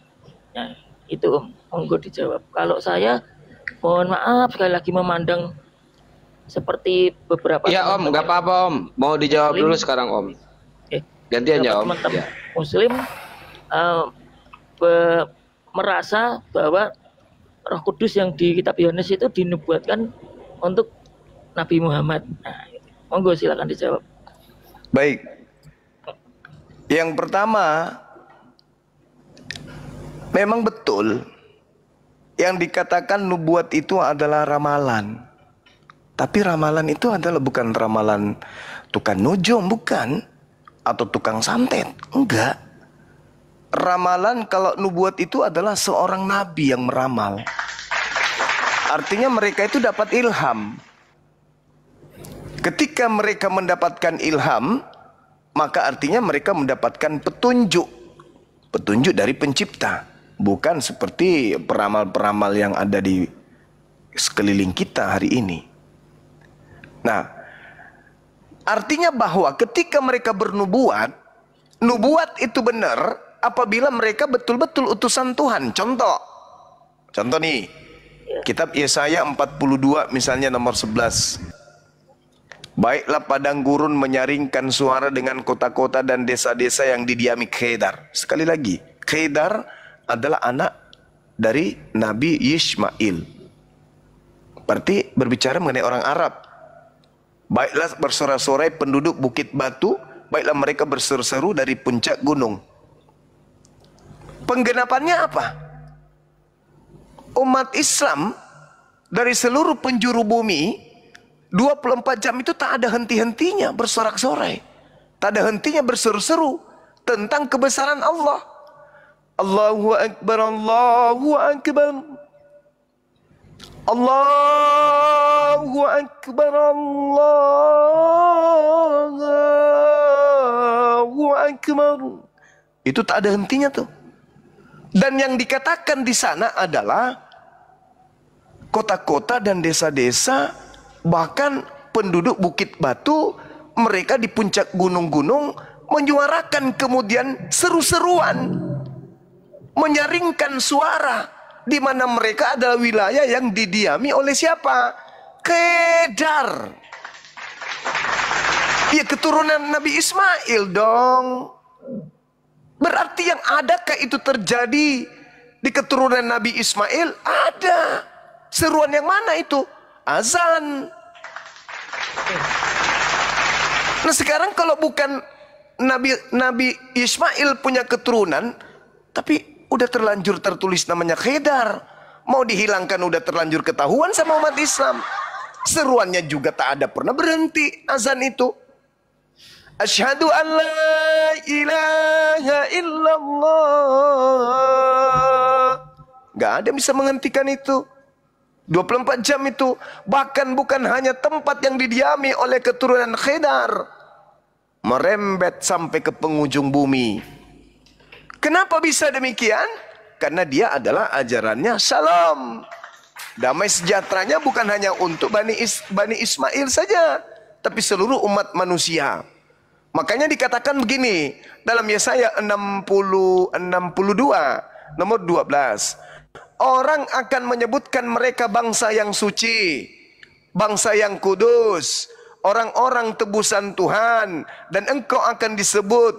S1: Nah, itu Om, monggo dijawab. Kalau saya mohon maaf sekali lagi memandang seperti beberapa
S3: Iya Om, nggak apa-apa Om. Mau dijawab
S1: Muslim.
S3: dulu sekarang Om. Gantian ya Om.
S1: Teman-teman
S3: Ya.
S1: Muslim merasa bahwa Roh Kudus yang di kitab Yohanes itu dinubuatkan untuk Nabi Muhammad. Nah, monggo silakan dijawab.
S2: Baik. Yang pertama, memang betul yang dikatakan nubuat itu adalah ramalan. Tapi ramalan itu adalah bukan ramalan tukang nujum, bukan. Atau tukang santet, enggak. Ramalan kalau nubuat itu adalah seorang nabi yang meramal. Artinya mereka itu dapat ilham. Ketika mereka mendapatkan ilham, maka artinya mereka mendapatkan petunjuk. Petunjuk dari pencipta. Bukan seperti peramal-peramal yang ada di sekeliling kita hari ini. Nah, artinya bahwa ketika mereka bernubuat, nubuat itu benar apabila mereka betul-betul utusan Tuhan. Contoh nih, kitab Yesaya 42 misalnya nomor 11. Baiklah padang gurun menyaringkan suara dengan kota-kota dan desa-desa yang didiami Kedar. Sekali lagi, Kedar adalah anak dari Nabi Ismail. Berarti berbicara mengenai orang Arab. Baiklah bersorak-sorai penduduk Bukit Batu, baiklah mereka berseru-seru dari puncak gunung. Penggenapannya apa? Umat Islam dari seluruh penjuru bumi 24 jam itu tak ada henti-hentinya bersorak-sorai. Tak ada hentinya berseru-seru tentang kebesaran Allah. Allahu Akbar, Allahu Akbar. Allahu Akbar, Allahu Akbar. Itu tak ada hentinya tuh. Dan yang dikatakan di sana adalah kota-kota dan desa-desa, bahkan penduduk Bukit Batu, mereka di puncak gunung-gunung menyuarakan kemudian seru-seruan, menyaringkan suara, di mana mereka adalah wilayah yang didiami oleh siapa? Kedar. Ya, keturunan Nabi Ismail dong. Berarti yang adakah itu terjadi di keturunan Nabi Ismail? Ada. Seruan yang mana itu? Azan. Nah sekarang kalau bukan Nabi Ismail punya keturunan, tapi udah terlanjur tertulis namanya Kedar, mau dihilangkan udah terlanjur ketahuan sama umat Islam. Seruannya juga tak ada pernah berhenti azan itu. Asyhadu an la ilaha illallah. Gak ada yang bisa menghentikan itu. 24 jam itu. Bahkan bukan hanya tempat yang didiami oleh keturunan Kedar, merembet sampai ke penghujung bumi. Kenapa bisa demikian? Karena dia adalah ajarannya Shalom. Damai sejahteranya bukan hanya untuk Bani Ismail saja, tapi seluruh umat manusia. Makanya dikatakan begini dalam Yesaya 62 nomor 12. Orang akan menyebutkan mereka bangsa yang suci, bangsa yang kudus, orang-orang tebusan Tuhan, dan engkau akan disebut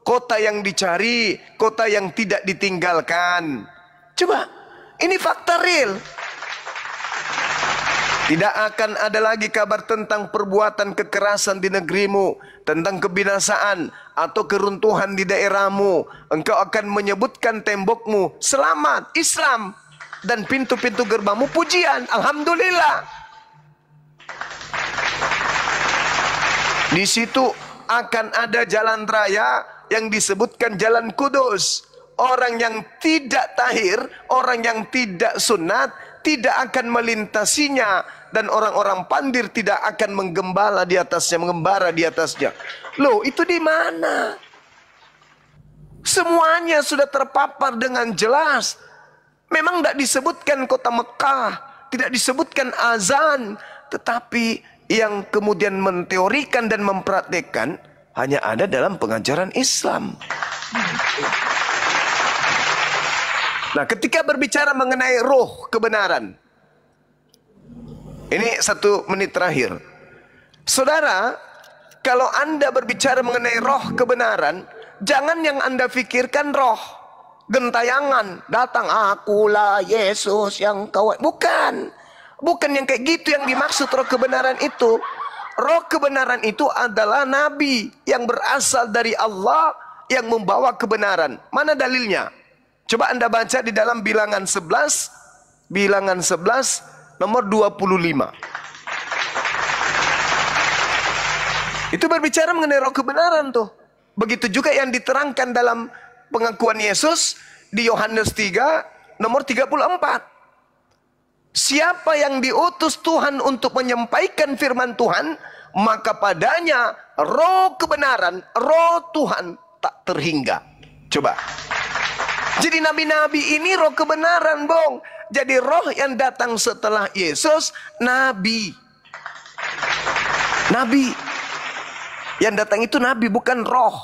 S2: kota yang dicari, kota yang tidak ditinggalkan. Coba, ini fakta real. Tidak akan ada lagi kabar tentang perbuatan kekerasan di negerimu, tentang kebinasaan atau keruntuhan di daerahmu. Engkau akan menyebutkan tembokmu selamat, Islam, dan pintu-pintu gerbangmu pujian, Alhamdulillah. Di situ akan ada jalan raya yang disebutkan jalan kudus. Orang yang tidak tahir, orang yang tidak sunat, tidak akan melintasinya, dan orang-orang pandir tidak akan menggembala di atasnya, mengembara di atasnya. Loh, itu di mana? Semuanya sudah terpapar dengan jelas. Memang tidak disebutkan kota Mekah, tidak disebutkan azan, tetapi yang kemudian menteorikan dan mempraktekkan hanya ada dalam pengajaran Islam. Nah, ketika berbicara mengenai roh kebenaran, ini 1 menit terakhir. Saudara, kalau Anda berbicara mengenai roh kebenaran, jangan yang Anda pikirkan roh gentayangan datang, akulah Yesus yang kau. Bukan yang kayak gitu yang dimaksud roh kebenaran itu. Roh kebenaran itu adalah nabi yang berasal dari Allah yang membawa kebenaran. Mana dalilnya? Coba Anda baca di dalam bilangan 11 nomor 25. Itu berbicara mengenai roh kebenaran tuh. Begitu juga yang diterangkan dalam pengakuan Yesus di Yohanes 3 nomor 34. Siapa yang diutus Tuhan untuk menyampaikan firman Tuhan, maka padanya roh kebenaran, roh Tuhan tak terhingga. Coba. Jadi nabi-nabi ini roh kebenaran, Bong. Jadi roh yang datang setelah Yesus, nabi. Nabi. Yang datang itu nabi, bukan roh.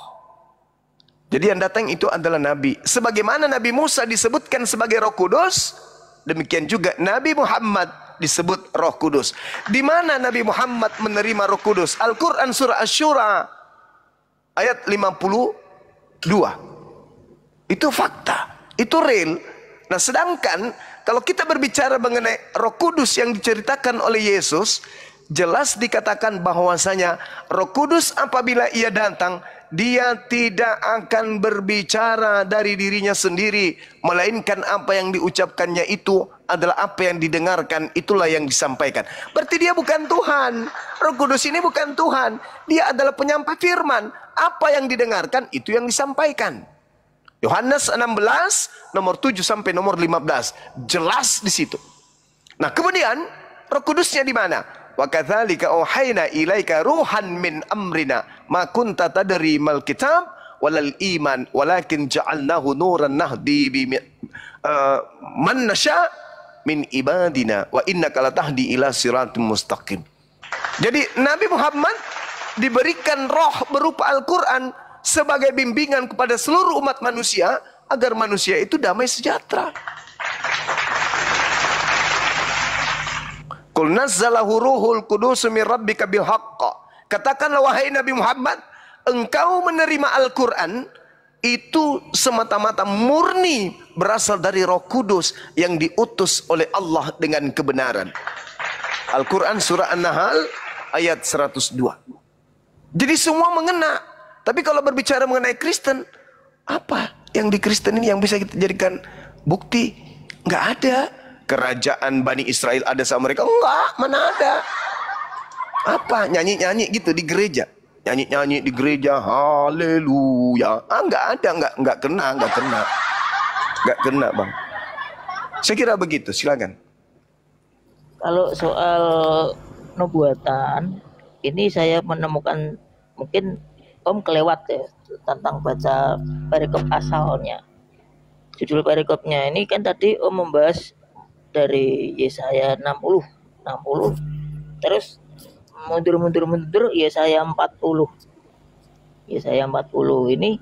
S2: Jadi yang datang itu adalah nabi. Sebagaimana Nabi Musa disebutkan sebagai Roh Kudus, demikian juga Nabi Muhammad disebut Roh Kudus. Di mana Nabi Muhammad menerima Roh Kudus? Al-Quran surah Asy-Syura ayat 52. Itu fakta, itu real. Nah, sedangkan kalau kita berbicara mengenai Roh Kudus yang diceritakan oleh Yesus, jelas dikatakan bahwasanya Roh Kudus apabila ia datang, dia tidak akan berbicara dari dirinya sendiri, melainkan apa yang diucapkannya itu adalah apa yang didengarkan, itulah yang disampaikan. Berarti dia bukan Tuhan. Roh Kudus ini bukan Tuhan. Dia adalah penyampai firman. Apa yang didengarkan itu yang disampaikan. Yohanes 16 nomor 7 sampai nomor 15 jelas di situ. Nah, kemudian Roh Kudusnya di mana? Wa kadzalika auhayna ilaika ruhan min amrina ma kunta tadri mal kitab walal iman walakin ja'alnahu nuran nahdi bi man nasya min ibadina wa innaka latahdi ila siratim mustaqim. Jadi Nabi Muhammad diberikan roh berupa Al-Quran sebagai bimbingan kepada seluruh umat manusia agar manusia itu damai sejahtera. Qul nazzalahu ruhul qudus min rabbika bil haqq. Katakanlah wahai Nabi Muhammad, engkau menerima Al-Quran itu semata-mata murni berasal dari Roh Kudus yang diutus oleh Allah dengan kebenaran. Al-Quran surah An-Nahl ayat 102. Jadi semua mengena. Tapi kalau berbicara mengenai Kristen, apa yang di Kristen ini yang bisa kita jadikan bukti? Nggak ada. Kerajaan Bani Israel ada sama mereka? Enggak, mana ada. Apa? Nyanyi-nyanyi gitu di gereja. Nyanyi-nyanyi di gereja, haleluya. Nggak ada, nggak kena. Nggak kena, Bang. Saya kira begitu, silakan.
S1: Kalau soal nubuatan, ini saya menemukan, mungkin Om kelewat ya tentang baca perikop asalnya. Judul perikopnya ini kan tadi Om membahas dari Yesaya 60. Terus mundur Yesaya 40. Yesaya 40 ini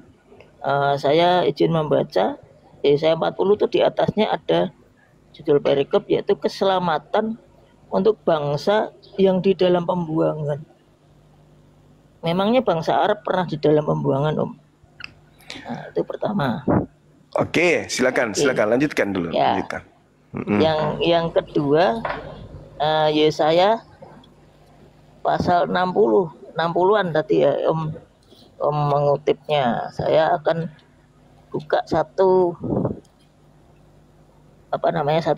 S1: saya izin membaca. Yesaya 40 itu di atasnya ada judul perikop yaitu keselamatan untuk bangsa yang di dalam pembuangan. Memangnya bangsa Arab pernah di dalam pembuangan, Om? Nah, itu pertama.
S2: Oke, silakan lanjutkan dulu.
S1: Ya.
S2: Lanjutkan.
S1: Yang kedua, Yesaya pasal 60-an tadi ya, Om mengutipnya. Saya akan buka satu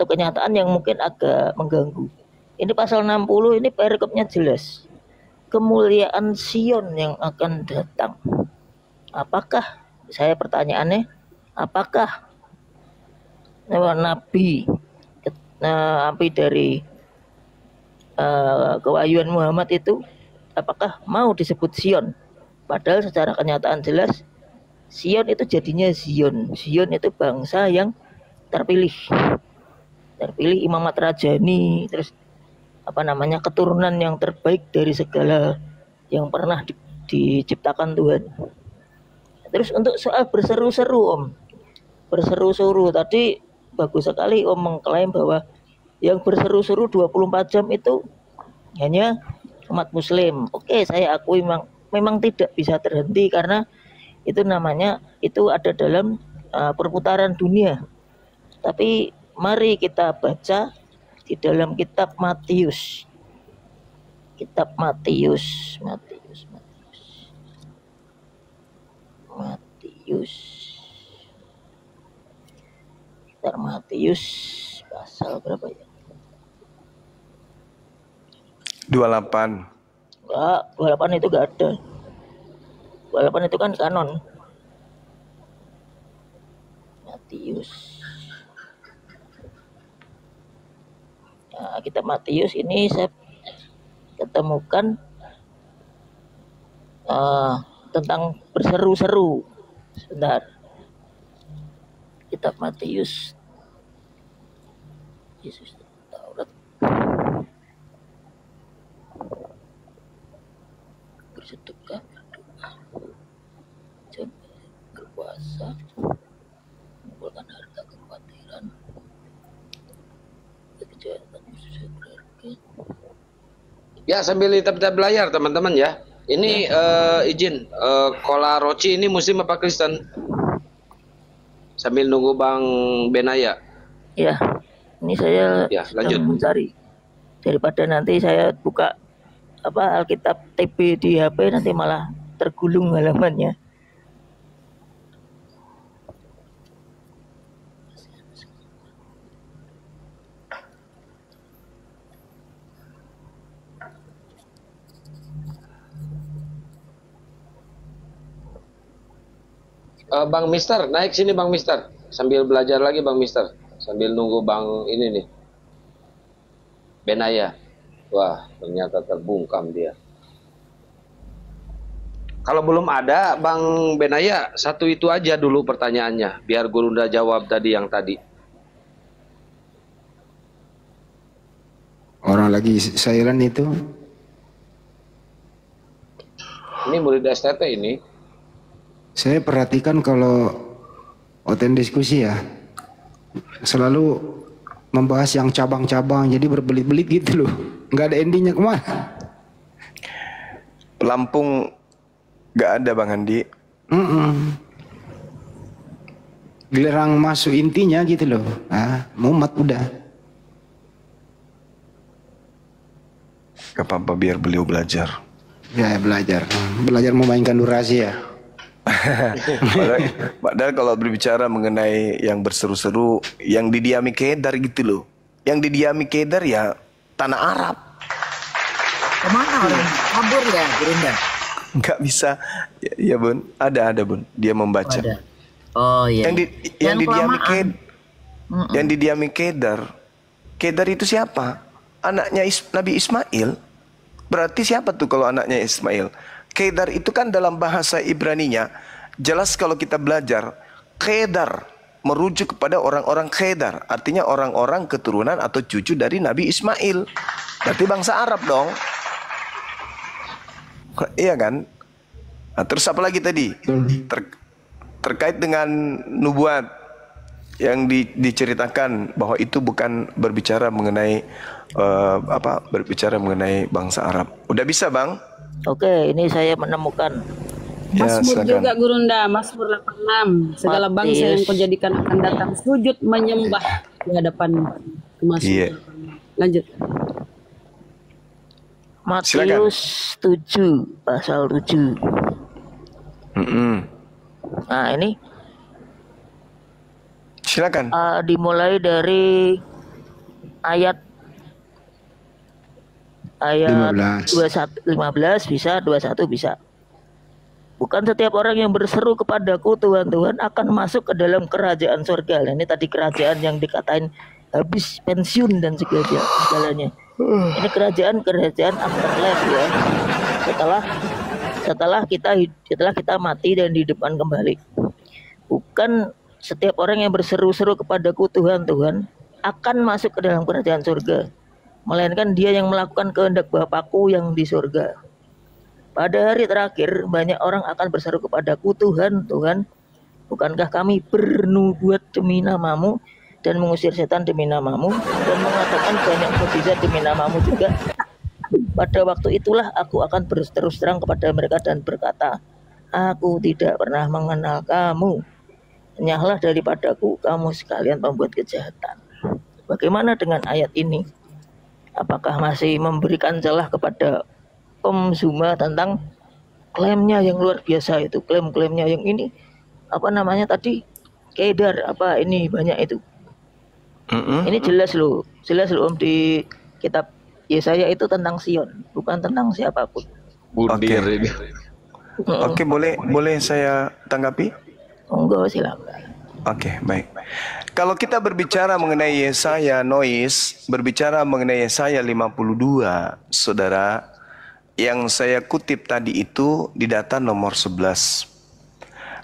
S1: kenyataan yang mungkin agak mengganggu. Ini pasal 60 ini perikopnya jelas. Kemuliaan Sion yang akan datang. Apakah, saya pertanyaannya, apakah nabi dari kewahyuan Muhammad itu apakah mau disebut Sion? Padahal secara kenyataan jelas Sion itu jadinya Zion. Zion itu bangsa yang terpilih imamat rajani, terus keturunan yang terbaik dari segala yang pernah diciptakan Tuhan. Terus untuk soal berseru-seru Om, berseru-seru tadi bagus sekali Om mengklaim bahwa yang berseru-seru 24 jam itu hanya umat muslim. Oke, saya akui memang tidak bisa terhenti karena itu namanya itu ada dalam perputaran dunia. Tapi mari kita baca di dalam kitab Matius. Kitab Matius. Kitab Matius pasal berapa ya?
S2: 28.
S1: Enggak, 28 itu enggak ada. 28 itu kan kanon. Matius. Nah, kitab Matius ini saya ketemukan tentang berseru-seru. Sebentar. Kitab Matius. Yesus Taurat. Bersedekah, berdoa, berpuasa, mengumpulkan harta kekhawatiran, kejahatan khususnya berharga.
S3: Ya, sambil kita belajar teman-teman ya. Ini izin Kola Roci ini muslim apa Kristen? Sambil nunggu Bang Benaya.
S1: Ya, ini saya
S3: Ya,
S1: sedang
S3: lanjut.
S1: mencari. Daripada nanti saya buka Alkitab TB di HP nanti malah tergulung halamannya.
S3: Bang Mister, naik sini Bang Mister. Sambil belajar lagi Bang Mister. Sambil nunggu Bang ini nih. Benaya. Wah, ternyata terbungkam dia. Kalau belum ada Bang Benaya, satu itu aja dulu pertanyaannya. Biar Gurunda jawab tadi yang tadi.
S4: Orang lagi silent itu.
S3: Ini murid STT ini.
S4: Saya perhatikan kalau oten diskusi ya, selalu membahas yang cabang-cabang, jadi berbelit-belit gitu loh. Nggak ada endingnya kemana.
S2: Lampung nggak ada Bang Andi.
S4: Giliran masuk intinya gitu loh. Mumet udah.
S2: Gak apa-apa biar beliau belajar.
S4: Ya belajar memainkan durasi ya.
S2: Padahal kalau berbicara mengenai yang berseru-seru, yang didiami Kedar gitu loh. Yang didiami Kedar ya tanah Arab.
S5: Kemana orang? Kabur ya, Gurunda?
S2: Nggak bisa. Ya Bun, ada Bun. Dia membaca.
S5: Ada. Oh iya.
S2: Yang didiami Kedar. Kedar itu siapa? Anaknya Nabi Ismail. Berarti siapa tuh kalau anaknya Ismail? Kedar itu kan dalam bahasa Ibraninya, jelas kalau kita belajar, Kedar merujuk kepada orang-orang Kedar. Artinya orang-orang keturunan atau cucu dari Nabi Ismail. Berarti bangsa Arab dong. Iya kan? Nah, terus apa lagi tadi? Terkait dengan nubuat yang diceritakan bahwa itu bukan berbicara mengenai berbicara mengenai bangsa Arab. Udah bisa Bang?
S1: Oke, ini saya menemukan
S6: Mazmur
S2: silakan.
S6: juga Gurunda, Mazmur 86. Segala bangsa yang kau jadikan akan datang sujud menyembah di hadapan Mazmur.
S2: Iya.
S6: Lanjut.
S1: Matius 7 pasal 7. Nah ini
S2: Silakan.
S1: dimulai dari ayat
S4: 15.
S1: 15 bisa, 21 bisa. Bukan setiap orang yang berseru kepadaku Tuhan Tuhan akan masuk ke dalam kerajaan surga. Nah, ini tadi kerajaan yang dikatain habis pensiun dan segalanya. Ini kerajaan afterlife ya. Setelah kita mati dan di depan kembali. Bukan setiap orang yang berseru-seru kepadaku Tuhan Tuhan akan masuk ke dalam kerajaan surga, melainkan dia yang melakukan kehendak Bapakku yang di surga. Pada hari terakhir banyak orang akan berseru kepadaku, Tuhan, Tuhan, bukankah kami bernubuat demi namamu dan mengusir setan demi namamu dan mengatakan banyak mukjizat demi namamu juga? Pada waktu itulah aku akan berterus terang kepada mereka dan berkata, aku tidak pernah mengenal kamu. Enyahlah daripadaku, kamu sekalian pembuat kejahatan. Bagaimana dengan ayat ini? Apakah masih memberikan celah kepada Om Zuma tentang klaimnya yang luar biasa itu, klaim-klaimnya yang ini, apa namanya tadi, kedar, apa ini banyak itu. Ini jelas loh Om di kitab Yesaya itu tentang Sion, bukan tentang siapapun.
S3: Budir ini.
S2: Oke, boleh saya tanggapi?
S1: Monggo, silakan.
S2: Oke, baik. Kalau kita berbicara mengenai Yesaya, berbicara mengenai Yesaya 52, saudara, yang saya kutip tadi itu di data nomor 11.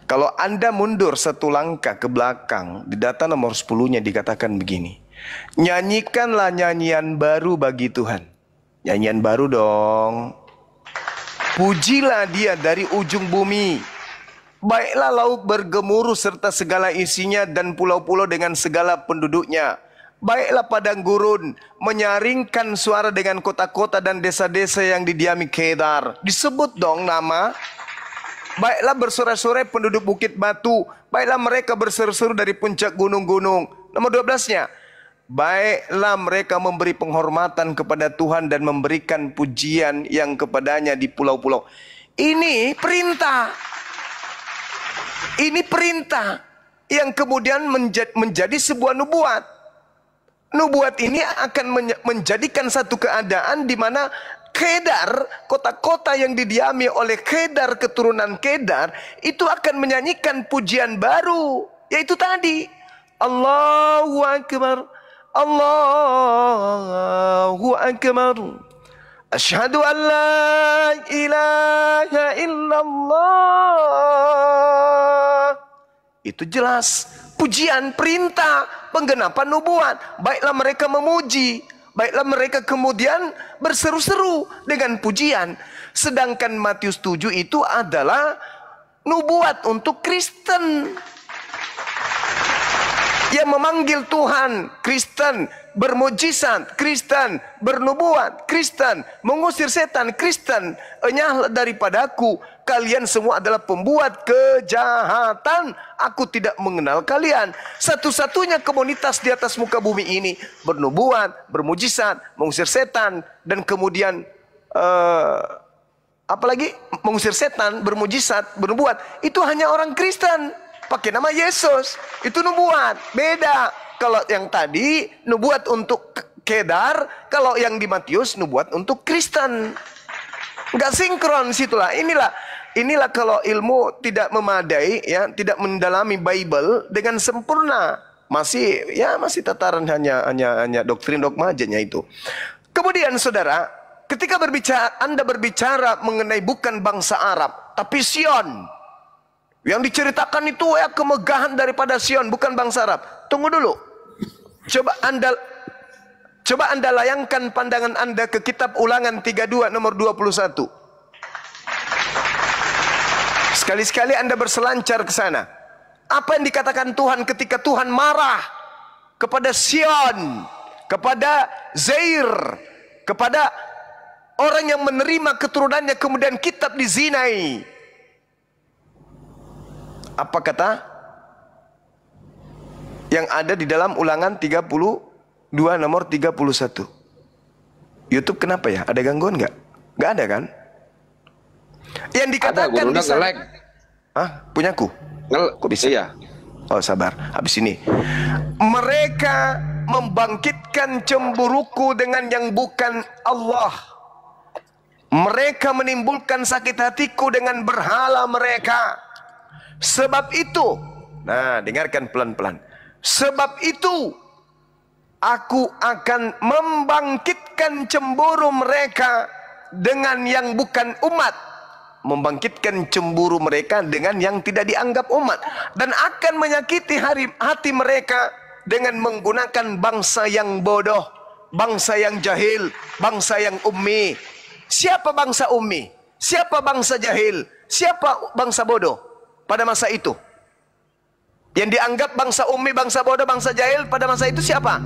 S2: Kalau Anda mundur satu langkah ke belakang, di data nomor 10-nya dikatakan begini. Nyanyikanlah nyanyian baru bagi Tuhan. Nyanyian baru dong. Pujilah dia dari ujung bumi. Baiklah laut bergemuruh serta segala isinya dan pulau-pulau dengan segala penduduknya. Baiklah padang gurun menyaringkan suara dengan kota-kota dan desa-desa yang didiami Kedar. Disebut dong nama. Baiklah bersorak-sorai penduduk bukit batu. Baiklah mereka berseru-seru dari puncak gunung-gunung. Nomor 12-nya. Baiklah mereka memberi penghormatan kepada Tuhan dan memberikan pujian yang kepadanya di pulau-pulau. Ini perintah. Ini perintah yang kemudian menjadi sebuah nubuat. Nubuat ini akan menjadikan satu keadaan di mana Kedar, kota-kota yang didiami oleh Kedar, keturunan Kedar, itu akan menyanyikan pujian baru, yaitu tadi Allahu Akbar, Allahu Akbar, asyhadu an la ilaha illallah. Itu jelas pujian, perintah, penggenapan nubuat. Baiklah mereka memuji, baiklah mereka kemudian berseru-seru dengan pujian. Sedangkan Matius 7 itu adalah nubuat untuk Kristen yang memanggil Tuhan. Kristen bermujizat, Kristen bernubuat, Kristen mengusir setan, Kristen enyahlah daripadaku, kalian semua adalah pembuat kejahatan, aku tidak mengenal kalian. Satu-satunya komunitas di atas muka bumi ini bernubuat, bermujizat, mengusir setan, dan kemudian apalagi mengusir setan, bermujizat, bernubuat, itu hanya orang Kristen pakai nama Yesus. Itu nubuat, beda. Kalau yang tadi nubuat untuk Kedar, kalau yang di Matius nubuat untuk Kristen. Enggak sinkron situlah. Inilah kalau ilmu tidak memadai, ya, tidak mendalami Bible dengan sempurna. Masih tataran hanya doktrin dogma aja itu. Kemudian saudara, ketika Anda berbicara mengenai bukan bangsa Arab, tapi Sion. Yang diceritakan itu ya kemegahan daripada Sion, bukan bangsa Arab. Tunggu dulu. Coba Anda layangkan pandangan Anda ke kitab Ulangan 32 nomor 21. Sekali-sekali Anda berselancar ke sana. Apa yang dikatakan Tuhan ketika Tuhan marah kepada Sion, kepada Zair, kepada orang yang menerima keturunannya kemudian kitab dizinai. Apa kata yang ada di dalam Ulangan 32 nomor 31? YouTube kenapa ya? Ada gangguan nggak? Nggak ada kan? Yang dikatakan di sana. Hah? Punyaku?
S3: Kok bisa? Iya.
S2: Oh sabar, habis ini. Mereka membangkitkan cemburuku dengan yang bukan Allah. Mereka menimbulkan sakit hatiku dengan berhala mereka. Sebab itu, nah dengarkan pelan-pelan. Sebab itu, aku akan membangkitkan cemburu mereka dengan yang bukan umat. Membangkitkan cemburu mereka dengan yang tidak dianggap umat. Dan akan menyakiti hati mereka dengan menggunakan bangsa yang bodoh, bangsa yang jahil, bangsa yang ummi. Siapa bangsa ummi? Siapa bangsa jahil? Siapa bangsa bodoh pada masa itu? Yang dianggap bangsa ummi, bangsa bodoh, bangsa jahil pada masa itu siapa?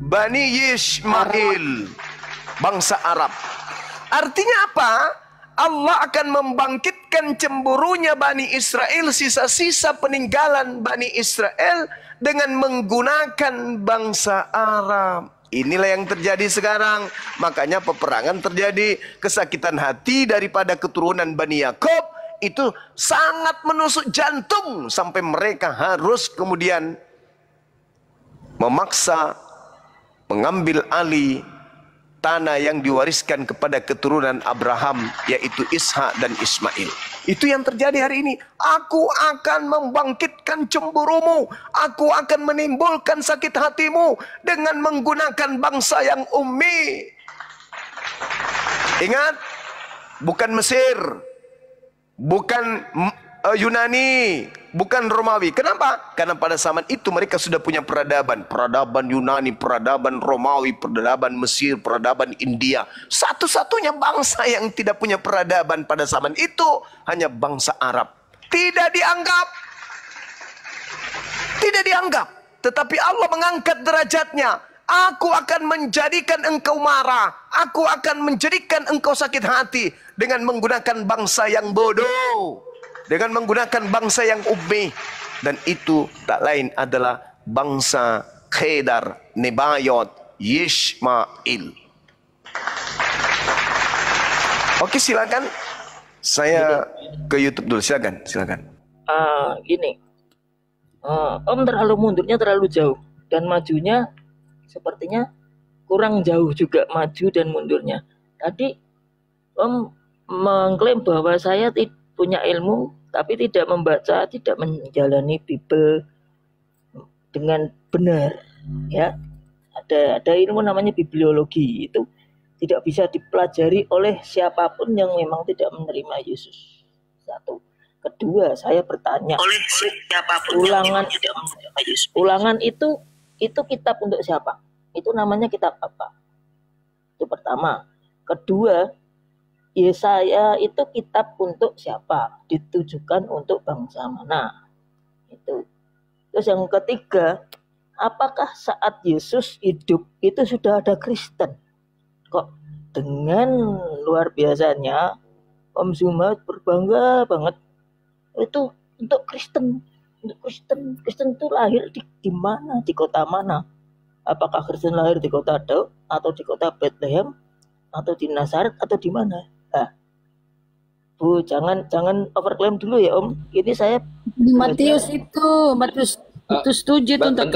S2: Bani Ismail, bangsa Arab. Artinya apa? Allah akan membangkitkan cemburunya Bani Israel, sisa-sisa peninggalan Bani Israel dengan menggunakan bangsa Arab. Inilah yang terjadi sekarang. Makanya peperangan terjadi, kesakitan hati daripada keturunan Bani Yakob itu sangat menusuk jantung sampai mereka harus kemudian memaksa mengambil alih tanah yang diwariskan kepada keturunan Abraham, yaitu Ishak dan Ismail. Itu yang terjadi hari ini. Aku akan membangkitkan cemburumu, aku akan menimbulkan sakit hatimu dengan menggunakan bangsa yang ummi. Ingat, bukan Mesir, bukan Yunani, bukan Romawi. Kenapa? Karena pada zaman itu mereka sudah punya peradaban. Peradaban Yunani, peradaban Romawi, peradaban Mesir, peradaban India. Satu-satunya bangsa yang tidak punya peradaban pada zaman itu hanya bangsa Arab. Tidak dianggap. Tidak dianggap. Tetapi Allah mengangkat derajatnya. Aku akan menjadikan engkau marah. Aku akan menjadikan engkau sakit hati dengan menggunakan bangsa yang bodoh, dengan menggunakan bangsa yang ummi. Dan itu tak lain adalah bangsa Kedar, Nebayot, Yishmael. Oke, silakan. Saya ke YouTube dulu, silakan.
S1: Gini, Om terlalu mundurnya terlalu jauh, dan majunya sepertinya kurang jauh juga, maju dan mundurnya. Tadi Om mengklaim bahwa saya punya ilmu tapi tidak membaca, tidak menjalani Bible dengan benar, ya. Ada ilmu namanya bibliologi, itu tidak bisa dipelajari oleh siapapun yang memang tidak menerima Yesus. Satu. Kedua, saya bertanya, oleh siapapun ulangan yang tidak menerima Yesus. Ulangan itu kitab untuk siapa? Itu namanya kitab apa? Itu pertama. Kedua, Yesaya itu kitab untuk siapa? Ditujukan untuk bangsa mana? Itu. Terus yang ketiga, apakah saat Yesus hidup itu sudah ada Kristen? Kok dengan luar biasanya Om Zuma berbangga banget itu untuk Kristen. Untuk Kristen itu lahir di mana? Di kota mana? Apakah Kristen lahir di kota Daud atau di kota Bethlehem atau di Nazaret atau di mana? Bu, jangan overclaim dulu ya Om. Ini saya
S6: Matius setuju itu untuk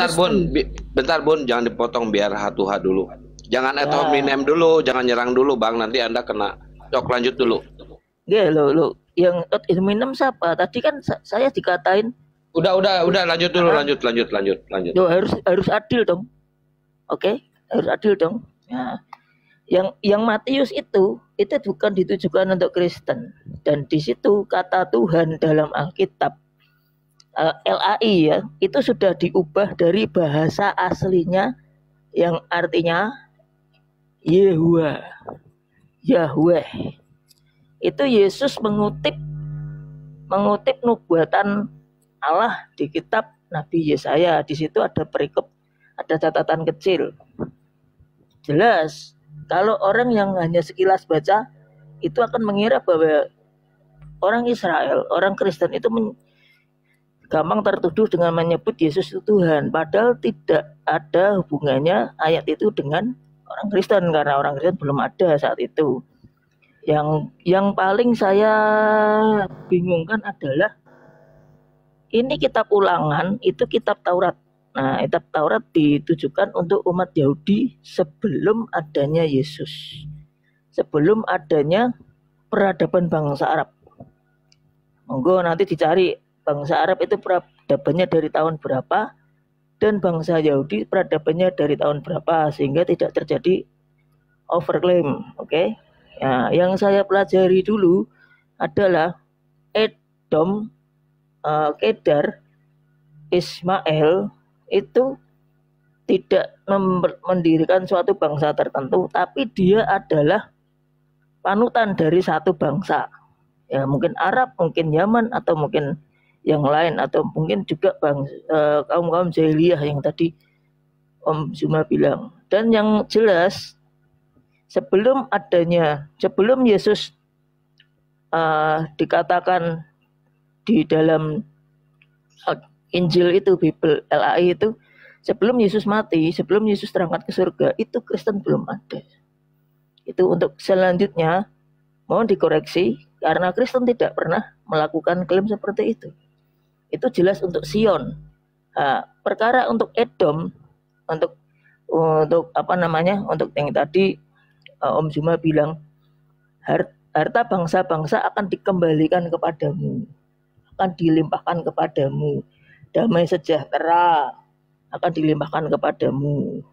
S3: bentar Bun, jangan dipotong biar hatuha dulu. Jangan ad hominem dulu, jangan nyerang dulu Bang, nanti Anda kena. Cok, lanjut dulu.
S1: Ya lo yang ad hominem siapa? Tadi kan saya dikatain.
S3: Udah lanjut dulu, lanjut.
S1: Yo, harus adil dong. Oke, harus adil dong. Ya. Yang Matius itu bukan ditujukan untuk Kristen, dan di situ kata Tuhan dalam Alkitab LAI ya, itu sudah diubah dari bahasa aslinya yang artinya Yahweh. Itu Yesus mengutip nubuatan Allah di kitab Nabi Yesaya. Di situ ada perikop, ada catatan kecil. Jelas kalau orang yang hanya sekilas baca itu akan mengira bahwa orang Israel, orang Kristen itu gampang tertuduh dengan menyebut Yesus itu Tuhan. Padahal tidak ada hubungannya ayat itu dengan orang Kristen, karena orang Kristen belum ada saat itu. Yang paling saya bingungkan adalah ini kitab Ulangan, itu kitab Taurat. Nah, kitab Taurat ditujukan untuk umat Yahudi sebelum adanya Yesus, sebelum adanya peradaban bangsa Arab. Monggo nanti dicari bangsa Arab itu peradabannya dari tahun berapa dan bangsa Yahudi peradabannya dari tahun berapa, sehingga tidak terjadi overclaim. Oke. Ya, yang saya pelajari dulu adalah Edom, Kedar, Ismail itu tidak mendirikan suatu bangsa tertentu, tapi dia adalah panutan dari satu bangsa. Ya mungkin Arab, mungkin Yaman, atau mungkin yang lain, atau mungkin juga kaum-kaum jahiliyah yang tadi Om Zuma bilang. Dan yang jelas sebelum Yesus dikatakan di dalam Injil itu, Bible LAI itu, sebelum Yesus mati, sebelum Yesus terangkat ke surga, itu Kristen belum ada. Itu untuk selanjutnya mohon dikoreksi, karena Kristen tidak pernah melakukan klaim seperti itu. Itu jelas untuk Sion. Nah, perkara untuk Edom, untuk untuk yang tadi Om Zuma bilang, harta bangsa-bangsa akan dikembalikan kepadamu, akan dilimpahkan kepadamu, damai sejahtera akan dilimpahkan kepadamu.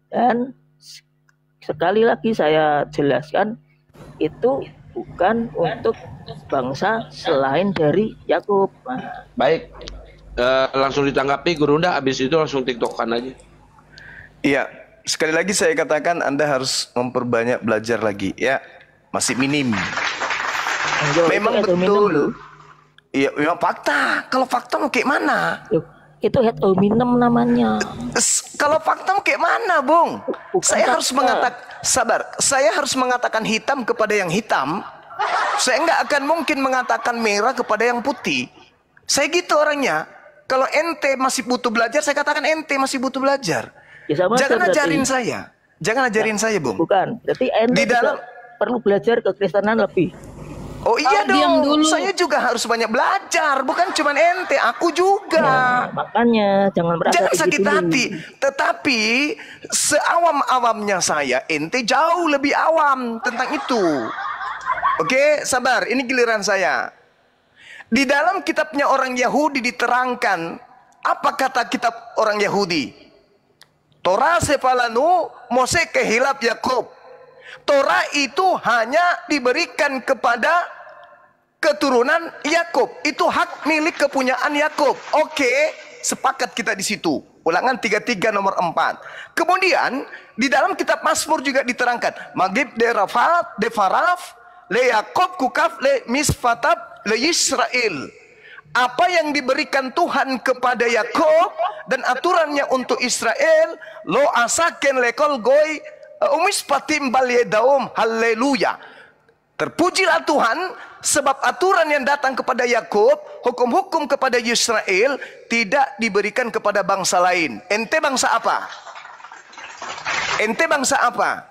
S1: Dan sekali lagi saya jelaskan, itu bukan untuk bangsa selain dari Yakub.
S3: Baik, langsung ditanggapi Guru Nda, habis itu langsung tiktokan aja.
S2: Iya, sekali lagi saya katakan Anda harus memperbanyak belajar lagi. Ya, masih minim. Memang betul. Iya, memang fakta. Kalau fakta mau kayak mana?
S1: Itu head hominem namanya.
S2: Kalau fakta mau kayak mana, Bung? Saya harus mengatakan, sabar. Saya harus mengatakan hitam kepada yang hitam. Saya nggak akan mungkin mengatakan merah kepada yang putih. Saya gitu orangnya. Kalau ente masih butuh belajar, saya katakan ente masih butuh belajar.
S1: Ya,
S2: jangan ajarin saya. Jangan ajarin saya, Bung.
S1: Bukan. Berarti ente perlu belajar kekristenan lebih.
S2: Oh iya dong, saya juga harus banyak belajar, bukan cuma ente, aku juga.
S1: Nah, makanya jangan
S2: sakit hati. Tetapi seawam-awamnya saya, ente jauh lebih awam tentang itu. Oke, sabar, ini giliran saya. Di dalam kitabnya orang Yahudi diterangkan, apa kata kitab orang Yahudi? Torah sefalanu Mose kehilap Yakub. Torah itu hanya diberikan kepada keturunan Yakub. Itu hak milik kepunyaan Yakub. Oke, sepakat kita di situ. Ulangan 33 nomor 4. Kemudian di dalam kitab Mazmur juga diterangkan, Magib de Rafat de Faraf le Yakub kukaf le Misfatab le Yisrael. Apa yang diberikan Tuhan kepada Yakub dan aturannya untuk Israel, lo asaken lekol goy umispatim bal yedaum, haleluya. Terpujilah Tuhan, sebab aturan yang datang kepada Yakub, hukum-hukum kepada Israel, tidak diberikan kepada bangsa lain. Ente bangsa apa? Ente bangsa apa?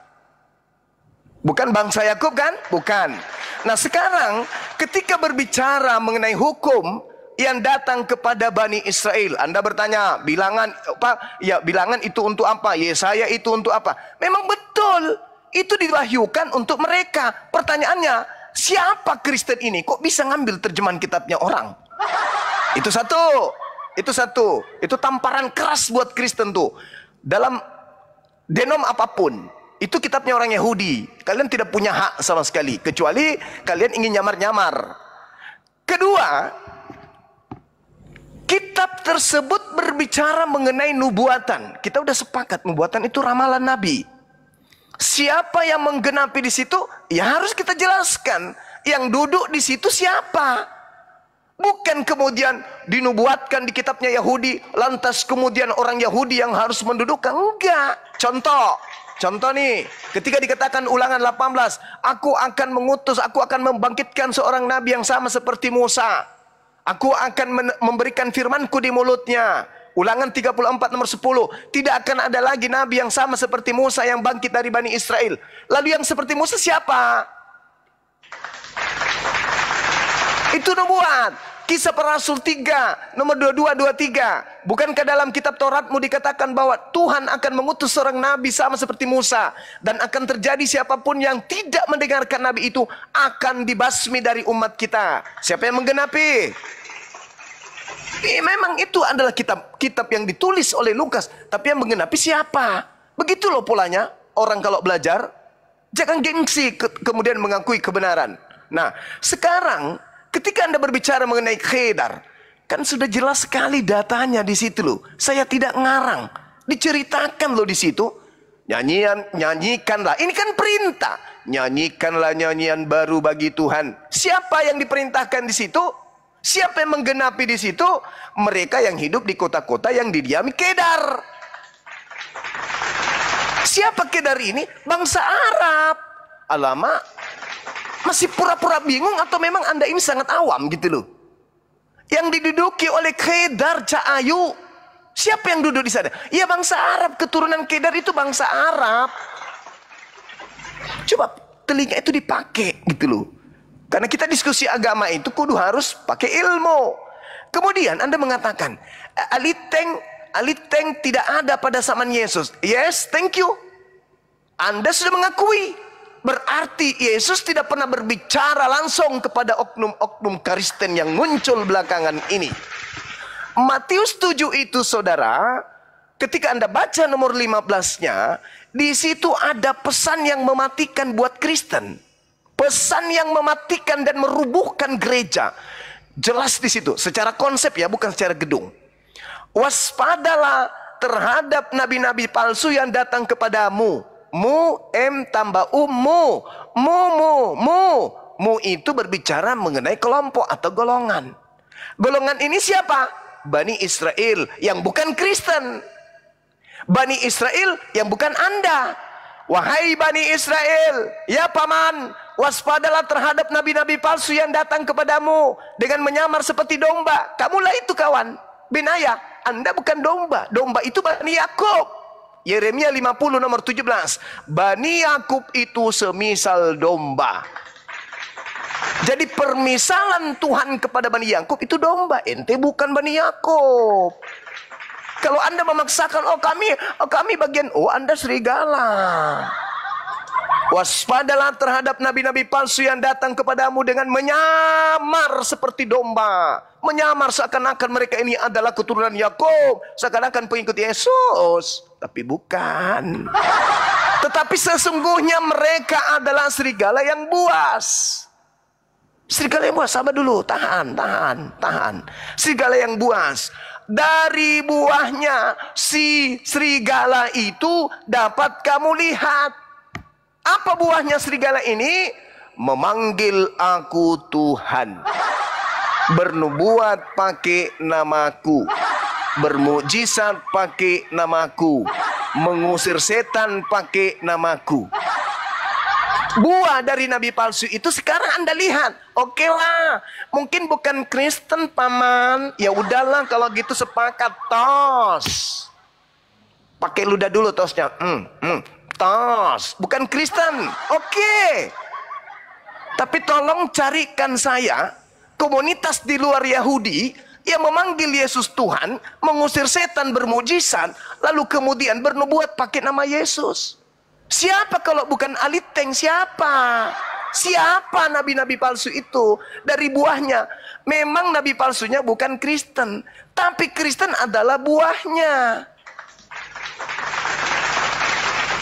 S2: Bukan bangsa Yakub kan? Bukan. Nah sekarang ketika berbicara mengenai hukum yang datang kepada Bani Israel, Anda bertanya, bilangan apa? Ya, bilangan itu untuk apa? Yesaya itu untuk apa? Memang betul, itu diwahyukan untuk mereka. Pertanyaannya, siapa Kristen ini? Kok bisa ngambil terjemahan kitabnya orang? Itu satu. Itu tamparan keras buat Kristen tuh. Dalam denom apapun, itu kitabnya orang Yahudi. Kalian tidak punya hak sama sekali, kecuali kalian ingin nyamar-nyamar. Kedua, kitab tersebut berbicara mengenai nubuatan. Kita udah sepakat nubuatan itu ramalan Nabi. Siapa yang menggenapi di situ? Ya harus kita jelaskan. Yang duduk di situ siapa? Bukan kemudian dinubuatkan di kitabnya Yahudi, lantas kemudian orang Yahudi yang harus mendudukkan. Enggak. Contoh nih, ketika dikatakan Ulangan 18, aku akan mengutus, aku akan membangkitkan seorang nabi yang sama seperti Musa. Aku akan memberikan firmanku di mulutnya. Ulangan 34 nomor 10. Tidak akan ada lagi nabi yang sama seperti Musa yang bangkit dari Bani Israel. Lalu yang seperti Musa siapa? Itu nubuat. Kisah para Rasul 3 nomor 22-23. Bukankah dalam kitab Tauratmu dikatakan bahwa Tuhan akan mengutus seorang nabi sama seperti Musa, dan akan terjadi siapapun yang tidak mendengarkan nabi itu akan dibasmi dari umat kita. Siapa yang menggenapi? Memang itu adalah kitab yang ditulis oleh Lukas, tapi yang menggenapi siapa? Begitu loh polanya. Orang kalau belajar, jangan gengsi kemudian mengakui kebenaran. Nah, sekarang ketika Anda berbicara mengenai Kedar, kan sudah jelas sekali datanya di situ loh. Saya tidak ngarang, diceritakan loh di situ. Nyanyikanlah. Ini kan perintah. nyanyikanlah nyanyian baru bagi Tuhan. Siapa yang diperintahkan di situ? Siapa yang menggenapi di situ? Mereka yang hidup di kota-kota yang didiami Kedar. Siapa Kedar ini? Bangsa Arab. Alamak, masih pura-pura bingung atau memang Anda ini sangat awam gitu loh? Yang diduduki oleh Kedar Caayu. Siapa yang duduk di sana? Ya bangsa Arab, keturunan Kedar itu bangsa Arab. Coba telinga itu dipakai gitu loh. Karena kita diskusi agama itu kudu harus pakai ilmu. Kemudian Anda mengatakan, aliteng tidak ada pada zaman Yesus. Yes, thank you. Anda sudah mengakui. Berarti Yesus tidak pernah berbicara langsung kepada oknum-oknum Kristen yang muncul belakangan ini. Matius 7 itu saudara, ketika Anda baca nomor 15-nya, di situ ada pesan yang mematikan buat Kristen. Pesan yang mematikan dan merubuhkan gereja. Jelas di situ, secara konsep ya, bukan secara gedung. Waspadalah terhadap nabi-nabi palsu yang datang kepadamu. Mu itu berbicara mengenai kelompok atau golongan. Golongan ini siapa? Bani Israel yang bukan Kristen. Bani Israel yang bukan Anda. Wahai Bani Israel, ya paman, waspadalah terhadap nabi-nabi palsu yang datang kepadamu dengan menyamar seperti domba. Kamulah itu kawan, Benaya, Anda bukan domba. Domba itu Bani Yakub. Yeremia 50 nomor 17. Bani Yakub itu semisal domba. Jadi permisalan Tuhan kepada Bani Yakub itu domba. Ente bukan Bani Yakub. Kalau Anda memaksakan, oh kami bagian, oh Anda serigala. Waspadalah terhadap nabi-nabi palsu yang datang kepadamu dengan menyamar seperti domba. Menyamar seakan-akan mereka ini adalah keturunan Yakub, seakan-akan pengikut Yesus. Tapi bukan. Tetapi sesungguhnya mereka adalah serigala yang buas. Serigala yang buas, sabar dulu, tahan. Serigala yang buas. Dari buahnya si serigala itu dapat kamu lihat. Apa buahnya serigala ini? Memanggil aku Tuhan. Bernubuat pakai namaku. Bermukjizat pakai namaku. Mengusir setan pakai namaku. Buah dari nabi palsu itu sekarang Anda lihat. Oke lah, mungkin bukan Kristen paman. Ya udahlah kalau gitu sepakat, tos. Pakai ludah dulu tosnya. Tos, bukan Kristen. Oke. Tapi tolong carikan saya komunitas di luar Yahudi yang memanggil Yesus Tuhan, mengusir setan, bermujizat, lalu kemudian bernubuat pakai nama Yesus. Siapa kalau bukan aliteng? Siapa? Siapa nabi-nabi palsu itu? Dari buahnya. Memang nabi palsunya bukan Kristen, tapi Kristen adalah buahnya.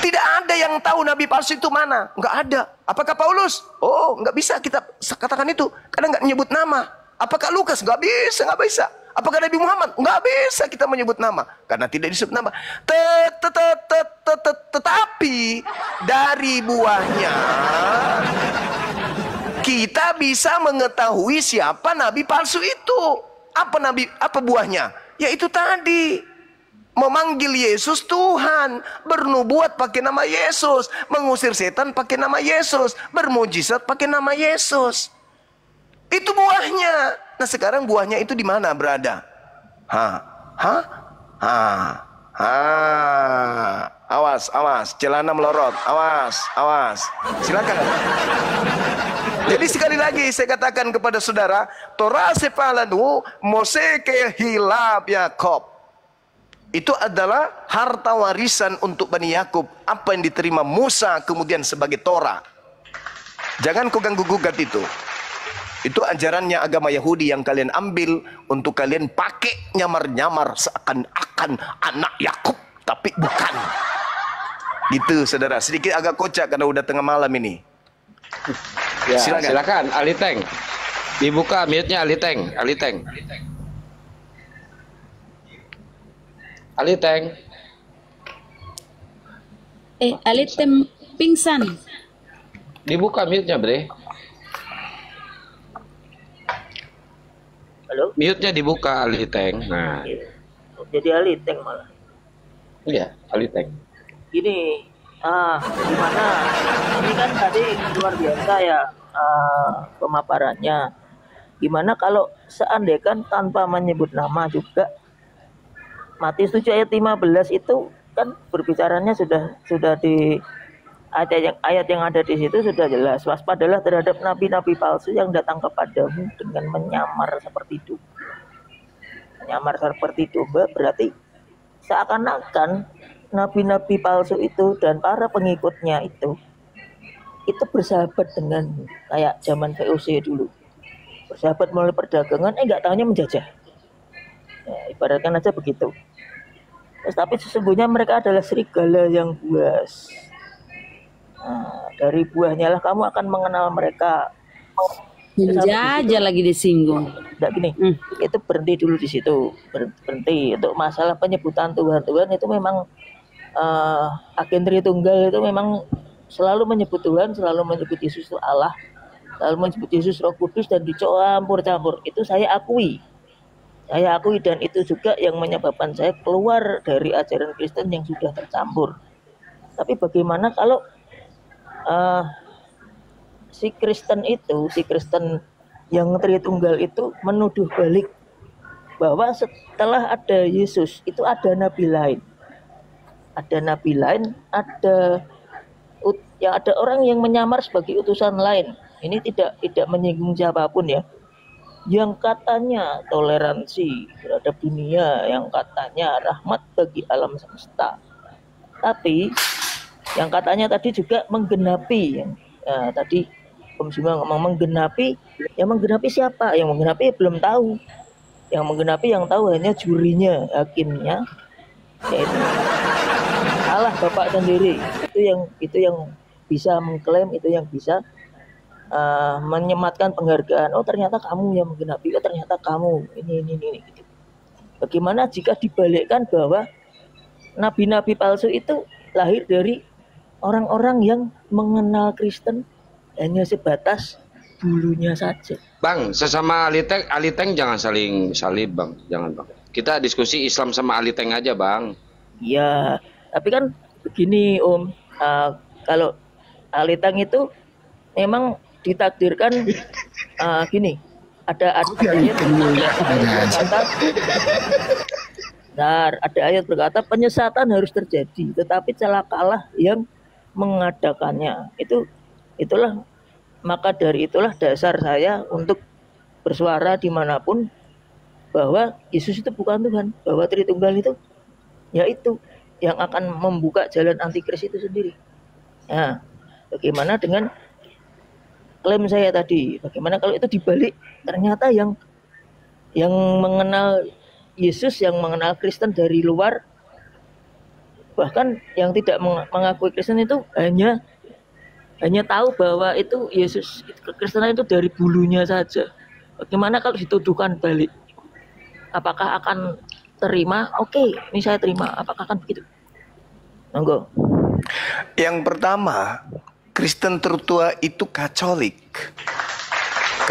S2: Tidak ada yang tahu nabi palsu itu mana. Enggak ada. Apakah Paulus? Oh, enggak bisa kita katakan itu karena enggak menyebut nama. Apakah Lukas? Enggak bisa. Apakah Nabi Muhammad? Enggak bisa kita menyebut nama karena tidak disebut nama. Tetapi dari buahnya kita bisa mengetahui siapa nabi palsu itu. Apa buahnya? Yaitu tadi memanggil Yesus Tuhan, bernubuat pakai nama Yesus, mengusir setan pakai nama Yesus, bermujizat pakai nama Yesus. Itu buahnya. Nah sekarang buahnya itu di mana berada? Awas, celana melorot. Awas. Silakan. Jadi sekali lagi saya katakan kepada saudara, Torah sepaladu Mose ke hilab Yakob. Itu adalah harta warisan untuk Bani Yakub. Apa yang diterima Musa kemudian sebagai Torah. Jangan kau ganggu-gugat itu. Itu ajarannya agama Yahudi yang kalian ambil untuk kalian pakai nyamar-nyamar seakan-akan anak Yakub, tapi bukan. Gitu saudara, sedikit agak kocak karena udah tengah malam ini.
S3: Ya, silakan Aliteng. Dibuka mute-nya Aliteng.
S6: Aliteng pingsan.
S3: Dibuka mute-nya, Bre.
S1: Halo?
S3: Mute-nya dibuka, Aliteng. Nah,
S1: Iya. Jadi aliteng malah.
S3: iya, Aliteng.
S1: Gini, gimana? Ini kan tadi luar biasa ya pemaparannya. Gimana kalau seandainya tanpa menyebut nama juga, Matius 7 ayat 15 itu kan berbicaranya sudah di ayat yang ada di situ sudah jelas. Waspadalah terhadap nabi-nabi palsu yang datang kepadamu dengan menyamar seperti domba. Menyamar seperti domba berarti seakan-akan nabi-nabi palsu itu dan para pengikutnya itu bersahabat dengan kayak zaman VOC dulu. Bersahabat melalui perdagangan, nggak tahunya menjajah. Ya, ibaratkan aja begitu. Terus, tapi sesungguhnya mereka adalah serigala yang buas. Nah, dari buahnya lah kamu akan mengenal mereka.
S6: Menjajah lagi disinggung.
S1: Enggak gini, itu berhenti dulu di situ. Berhenti untuk masalah penyebutan Tuhan itu memang agen Tritunggal itu memang selalu menyebut Tuhan, selalu menyebut Yesus itu Allah, selalu menyebut Yesus Roh Kudus dan dicampur-campur. Itu saya akui. Saya akui dan itu juga yang menyebabkan saya keluar dari ajaran Kristen yang sudah tercampur. Tapi bagaimana kalau si Kristen yang Tritunggal itu menuduh balik bahwa setelah ada Yesus itu ada nabi lain. Ada nabi lain, ada orang yang menyamar sebagai utusan lain. Ini tidak menyinggung siapapun ya. Yang katanya toleransi terhadap dunia, yang katanya rahmat bagi alam semesta. Tapi yang katanya tadi juga menggenapi, tadi Om Sima ngomong menggenapi, yang menggenapi siapa? Yang menggenapi belum tahu. Yang menggenapi yang tahu hanya jurinya, hakimnya, yaitu Allah Bapak sendiri. Itu yang bisa mengklaim, itu yang bisa menyematkan penghargaan. Oh ternyata kamu yang menggenapi, oh ternyata kamu ini gitu. Bagaimana jika dibalikkan bahwa nabi-nabi palsu itu lahir dari orang-orang yang mengenal Kristen hanya sebatas dulunya saja.
S3: Bang, sesama Aliteng jangan saling salib, Bang. Jangan, Bang. Kita diskusi Islam sama Aliteng aja, Bang.
S1: Iya, tapi kan begini Om, kalau Aliteng itu memang ditakdirkan gini, ada ayat berkata penyesatan harus terjadi, tetapi celakalah yang mengadakannya. Maka dari itulah dasar saya untuk bersuara dimanapun bahwa Yesus itu bukan Tuhan, bahwa Tritunggal itu yaitu yang akan membuka jalan antikris itu sendiri. Nah, bagaimana dengan klaim saya tadi? Bagaimana kalau itu dibalik? Ternyata yang mengenal Yesus, yang mengenal Kristen dari luar, bahkan yang tidak mengakui Kristen itu hanya tahu bahwa itu Yesus, kekristenan itu dari bulunya saja. Bagaimana kalau dituduhkan balik? Apakah akan terima? Oke, ini saya terima. Apakah akan begitu? Monggo.
S2: Yang pertama, Kristen tertua itu Katolik.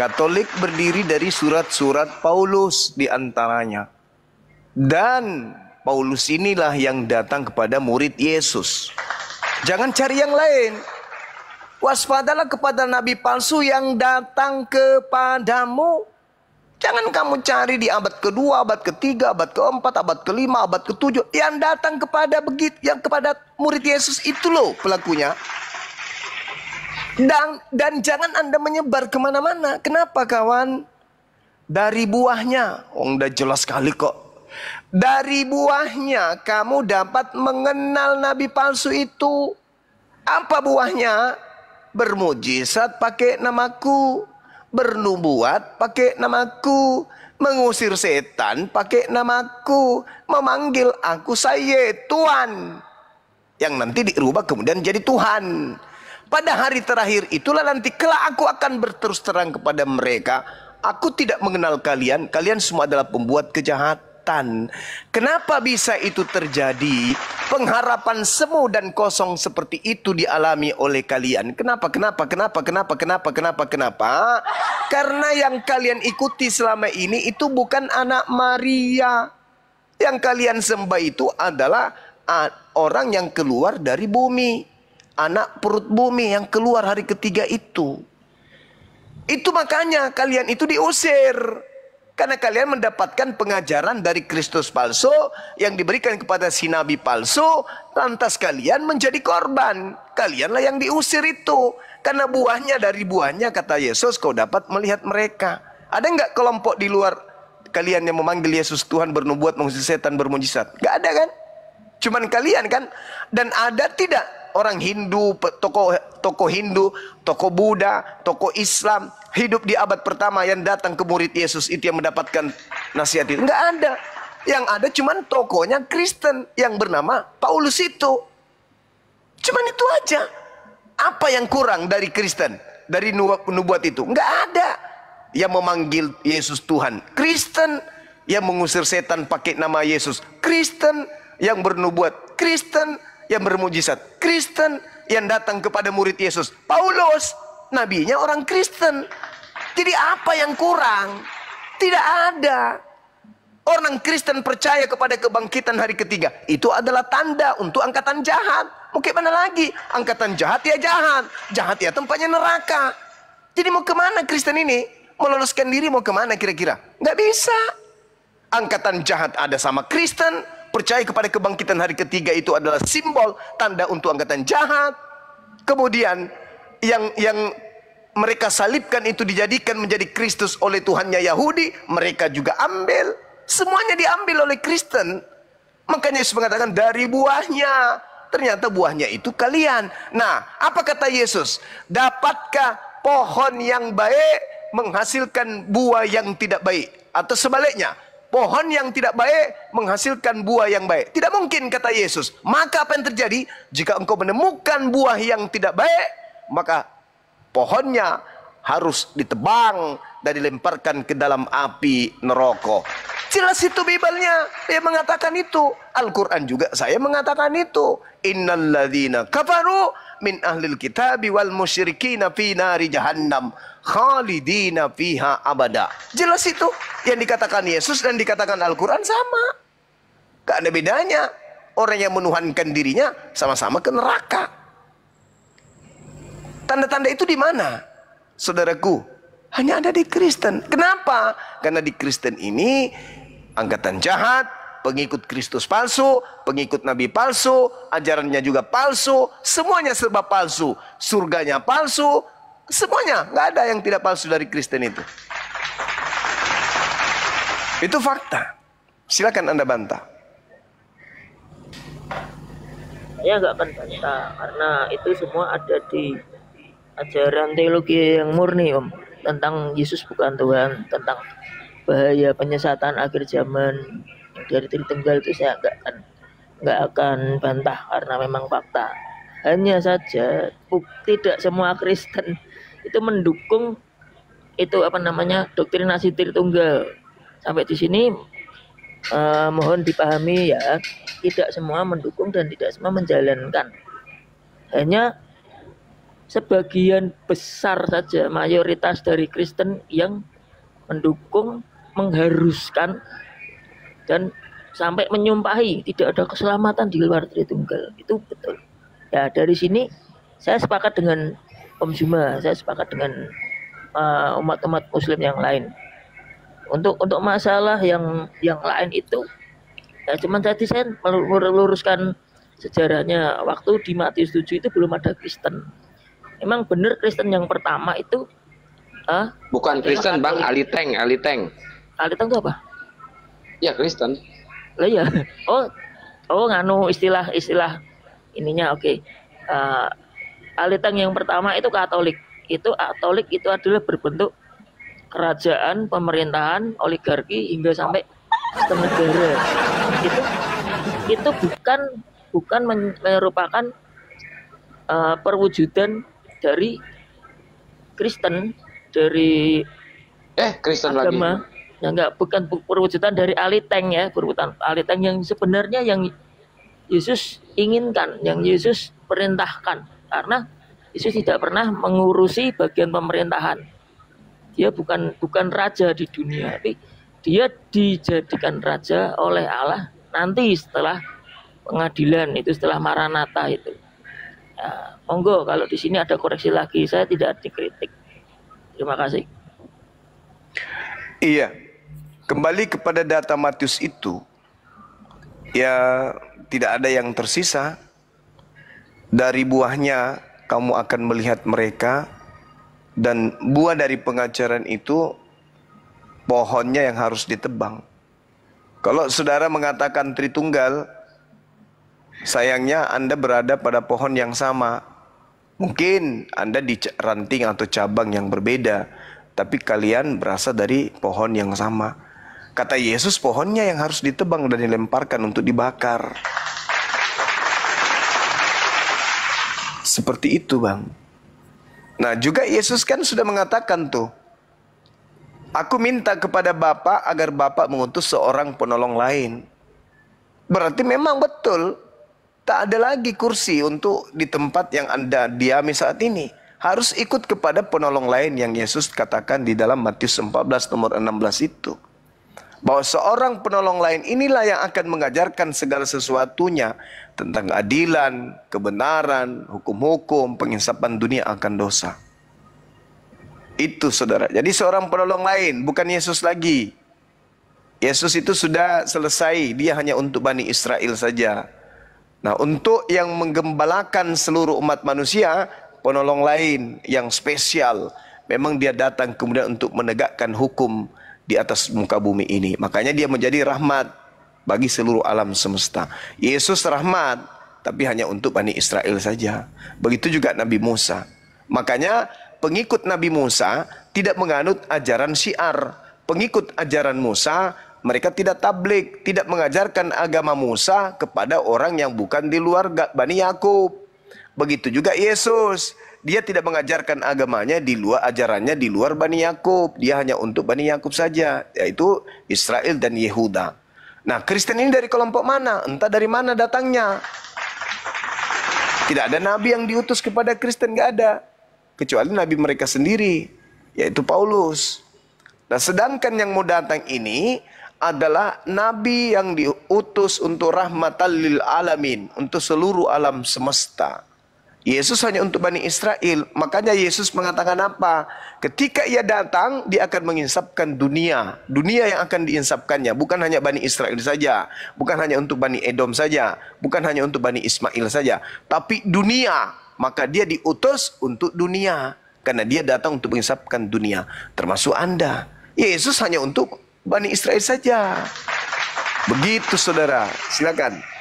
S2: Katolik berdiri dari surat-surat Paulus di antaranya. Dan Paulus inilah yang datang kepada murid Yesus. Jangan cari yang lain. Waspadalah kepada nabi palsu yang datang kepadamu. Jangan kamu cari di abad kedua, abad ketiga, abad keempat, abad kelima, abad ketujuh. Yang datang kepada kepada murid Yesus itu loh pelakunya. Dan jangan Anda menyebar kemana-mana. Kenapa kawan? Dari buahnya. Udah jelas sekali kok. Dari buahnya kamu dapat mengenal nabi palsu itu. Apa buahnya? Bermujizat pakai namaku, bernubuat pakai namaku, mengusir setan pakai namaku, memanggil aku saya Tuhan, yang nanti dirubah kemudian jadi Tuhan. Pada hari terakhir itulah nanti kelak aku akan berterus terang kepada mereka, aku tidak mengenal kalian, kalian semua adalah pembuat kejahatan. ketakutan. Kenapa bisa itu terjadi? Pengharapan semu dan kosong seperti itu dialami oleh kalian. Kenapa? Karena yang kalian ikuti selama ini itu bukan anak Maria. Yang kalian sembah itu adalah orang yang keluar dari bumi. Anak perut bumi yang keluar hari ketiga itu. Itu makanya kalian itu diusir. Karena kalian mendapatkan pengajaran dari Kristus palsu yang diberikan kepada si nabi palsu, lantas kalian menjadi korban. Kalianlah yang diusir itu. Karena dari buahnya kata Yesus kau dapat melihat mereka. Ada nggak kelompok di luar kalian yang memanggil Yesus Tuhan, bernubuat, mengusir setan, bermujizat? Nggak ada kan? Cuman kalian kan? Dan ada tidak orang Hindu, tokoh Hindu, tokoh Buddha, tokoh Islam hidup di abad pertama yang datang ke murid Yesus itu yang mendapatkan nasihat itu? Enggak ada. Yang ada cuman tokohnya Kristen yang bernama Paulus itu. Cuman itu aja. Apa yang kurang dari Kristen, dari nubuat itu? Enggak ada. Yang memanggil Yesus Tuhan Kristen, yang mengusir setan pakai nama Yesus Kristen, yang bernubuat Kristen, yang bermujizat Kristen, yang datang kepada murid Yesus Paulus, nabinya orang Kristen. Jadi apa yang kurang? Tidak ada. Orang Kristen percaya kepada kebangkitan hari ketiga. Itu adalah tanda untuk angkatan jahat. Mau ke mana lagi? Angkatan jahat ya jahat. Jahat ya tempatnya neraka. Jadi mau kemana Kristen ini? Meloloskan diri mau kemana kira-kira? Nggak bisa. Angkatan jahat ada sama Kristen. Percaya kepada kebangkitan hari ketiga itu adalah simbol, tanda untuk angkatan jahat. Kemudian yang mereka salibkan itu dijadikan menjadi Kristus oleh Tuhannya Yahudi, mereka juga ambil. Semuanya diambil oleh Kristen. Makanya Yesus mengatakan dari buahnya. Ternyata buahnya itu kalian. Nah, apa kata Yesus? Dapatkah pohon yang baik menghasilkan buah yang tidak baik? Atau sebaliknya, pohon yang tidak baik menghasilkan buah yang baik? Tidak mungkin, kata Yesus. Maka apa yang terjadi? Jika engkau menemukan buah yang tidak baik, maka pohonnya harus ditebang dan dilemparkan ke dalam api neraka. Jelas itu Bibalnya. Dia mengatakan itu. Al-Quran juga saya mengatakan itu. Innalladzina kafaru min ahlil kitabi wal musyrikina fi nari jahannam khalidina fiha abada. Jelas itu. Yang dikatakan Yesus dan dikatakan Al-Quran sama. Gak ada bedanya. Orang yang menuhankan dirinya sama-sama ke neraka. Tanda-tanda itu di mana? Saudaraku, hanya ada di Kristen. Kenapa? Karena di Kristen ini angkatan jahat, pengikut Kristus palsu, pengikut nabi palsu, ajarannya juga palsu, semuanya serba palsu, surganya palsu, semuanya, nggak ada yang tidak palsu dari Kristen itu. Itu fakta. Silakan Anda bantah.
S1: Saya nggak akan bantah karena itu semua ada di ajaran teologi yang murni, Om, tentang Yesus bukan Tuhan, tentang bahaya penyesatan akhir zaman dari Tritunggal itu saya nggak akan bantah karena memang fakta. Hanya saja tidak semua Kristen itu mendukung itu doktrinasi Tritunggal. Sampai di sini mohon dipahami ya, tidak semua mendukung dan tidak semua menjalankan. Hanya sebagian besar saja, mayoritas dari Kristen yang mendukung, mengharuskan dan sampai menyumpahi tidak ada keselamatan di luar Tritunggal. Itu betul. Ya, dari sini saya sepakat dengan Om Zuma, saya sepakat dengan umat-umat Muslim yang lain. Untuk masalah yang lain itu ya cuman tadi saya meluruskan sejarahnya. Waktu di Matius 7 itu belum ada Kristen. Emang benar Kristen yang pertama itu
S3: bukan Kristen, Bang, Aliteng.
S1: Aliteng itu apa?
S3: Ya, Kristen.
S1: Lah ya. Oh nganu istilah ininya, oke. Aliteng yang pertama itu Katolik. Katolik itu adalah berbentuk kerajaan, pemerintahan, oligarki hingga sampai sistem negara. Itu bukan merupakan perwujudan dari Kristen, dari
S3: Kristen
S1: agama.
S3: lagi.
S1: Ya enggak, bukan perwujudan dari aliteng ya, perwujudan aliteng yang sebenarnya yang Yesus inginkan, yang Yesus perintahkan. Karena Yesus tidak pernah mengurusi bagian pemerintahan. Dia bukan raja di dunia, tapi dia dijadikan raja oleh Allah nanti setelah pengadilan itu, setelah Maranatha itu. Ya, monggo kalau di sini ada koreksi lagi, saya tidak dikritik. Terima kasih.
S2: Iya, kembali kepada data Matius itu, ya tidak ada yang tersisa. Dari buahnya kamu akan melihat mereka, dan buah dari pengajaran itu pohonnya yang harus ditebang. Kalau saudara mengatakan Tritunggal, sayangnya Anda berada pada pohon yang sama. Mungkin Anda di ranting atau cabang yang berbeda, tapi kalian berasal dari pohon yang sama. Kata Yesus, pohonnya yang harus ditebang dan dilemparkan untuk dibakar. Seperti itu, Bang. Nah, juga Yesus kan sudah mengatakan tuh, aku minta kepada Bapa agar Bapa mengutus seorang penolong lain. Berarti memang betul, tak ada lagi kursi untuk di tempat yang Anda diami saat ini. Harus ikut kepada penolong lain yang Yesus katakan di dalam Matius 14 nomor 16 itu. Bahwa seorang penolong lain inilah yang akan mengajarkan segala sesuatunya tentang keadilan, kebenaran, hukum-hukum, penginsapan dunia akan dosa. Itu saudara. Jadi seorang penolong lain, bukan Yesus lagi. Yesus itu sudah selesai, dia hanya untuk Bani Israel saja. Nah, untuk yang menggembalakan seluruh umat manusia, penolong lain yang spesial. Memang dia datang kemudian untuk menegakkan hukum di atas muka bumi ini. Makanya dia menjadi rahmat bagi seluruh alam semesta. Yesus rahmat, tapi hanya untuk Bani Israel saja. Begitu juga Nabi Musa. Makanya pengikut Nabi Musa tidak menganut ajaran syiar. Pengikut ajaran Musa, mereka tidak tablik, tidak mengajarkan agama Musa kepada orang yang bukan di luar Bani Yakub. Begitu juga Yesus. Dia tidak mengajarkan agamanya di luar, ajarannya di luar Bani Yakub. Dia hanya untuk Bani Yakub saja, yaitu Israel dan Yehuda. Nah, Kristen ini dari kelompok mana? Entah dari mana datangnya. Tidak ada nabi yang diutus kepada Kristen, nggak ada. Kecuali nabi mereka sendiri, yaitu Paulus. Nah, sedangkan yang mau datang ini adalah nabi yang diutus untuk rahmatan lil alamin, untuk seluruh alam semesta. Yesus hanya untuk Bani Israel. Makanya Yesus mengatakan apa? Ketika ia datang, dia akan menginsapkan dunia. Dunia yang akan diinsapkannya. Bukan hanya Bani Israel saja. Bukan hanya untuk Bani Edom saja. Bukan hanya untuk Bani Ismail saja. Tapi dunia. Maka dia diutus untuk dunia. Karena dia datang untuk menginsapkan dunia. Termasuk Anda. Yesus hanya untuk Bani Israel saja. Begitu saudara. Silakan.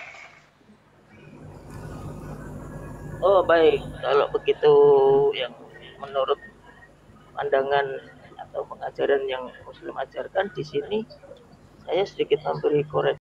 S1: Oh baik, kalau begitu yang menurut pandangan atau pengajaran yang Muslim ajarkan di sini, saya sedikit memberi koreksi.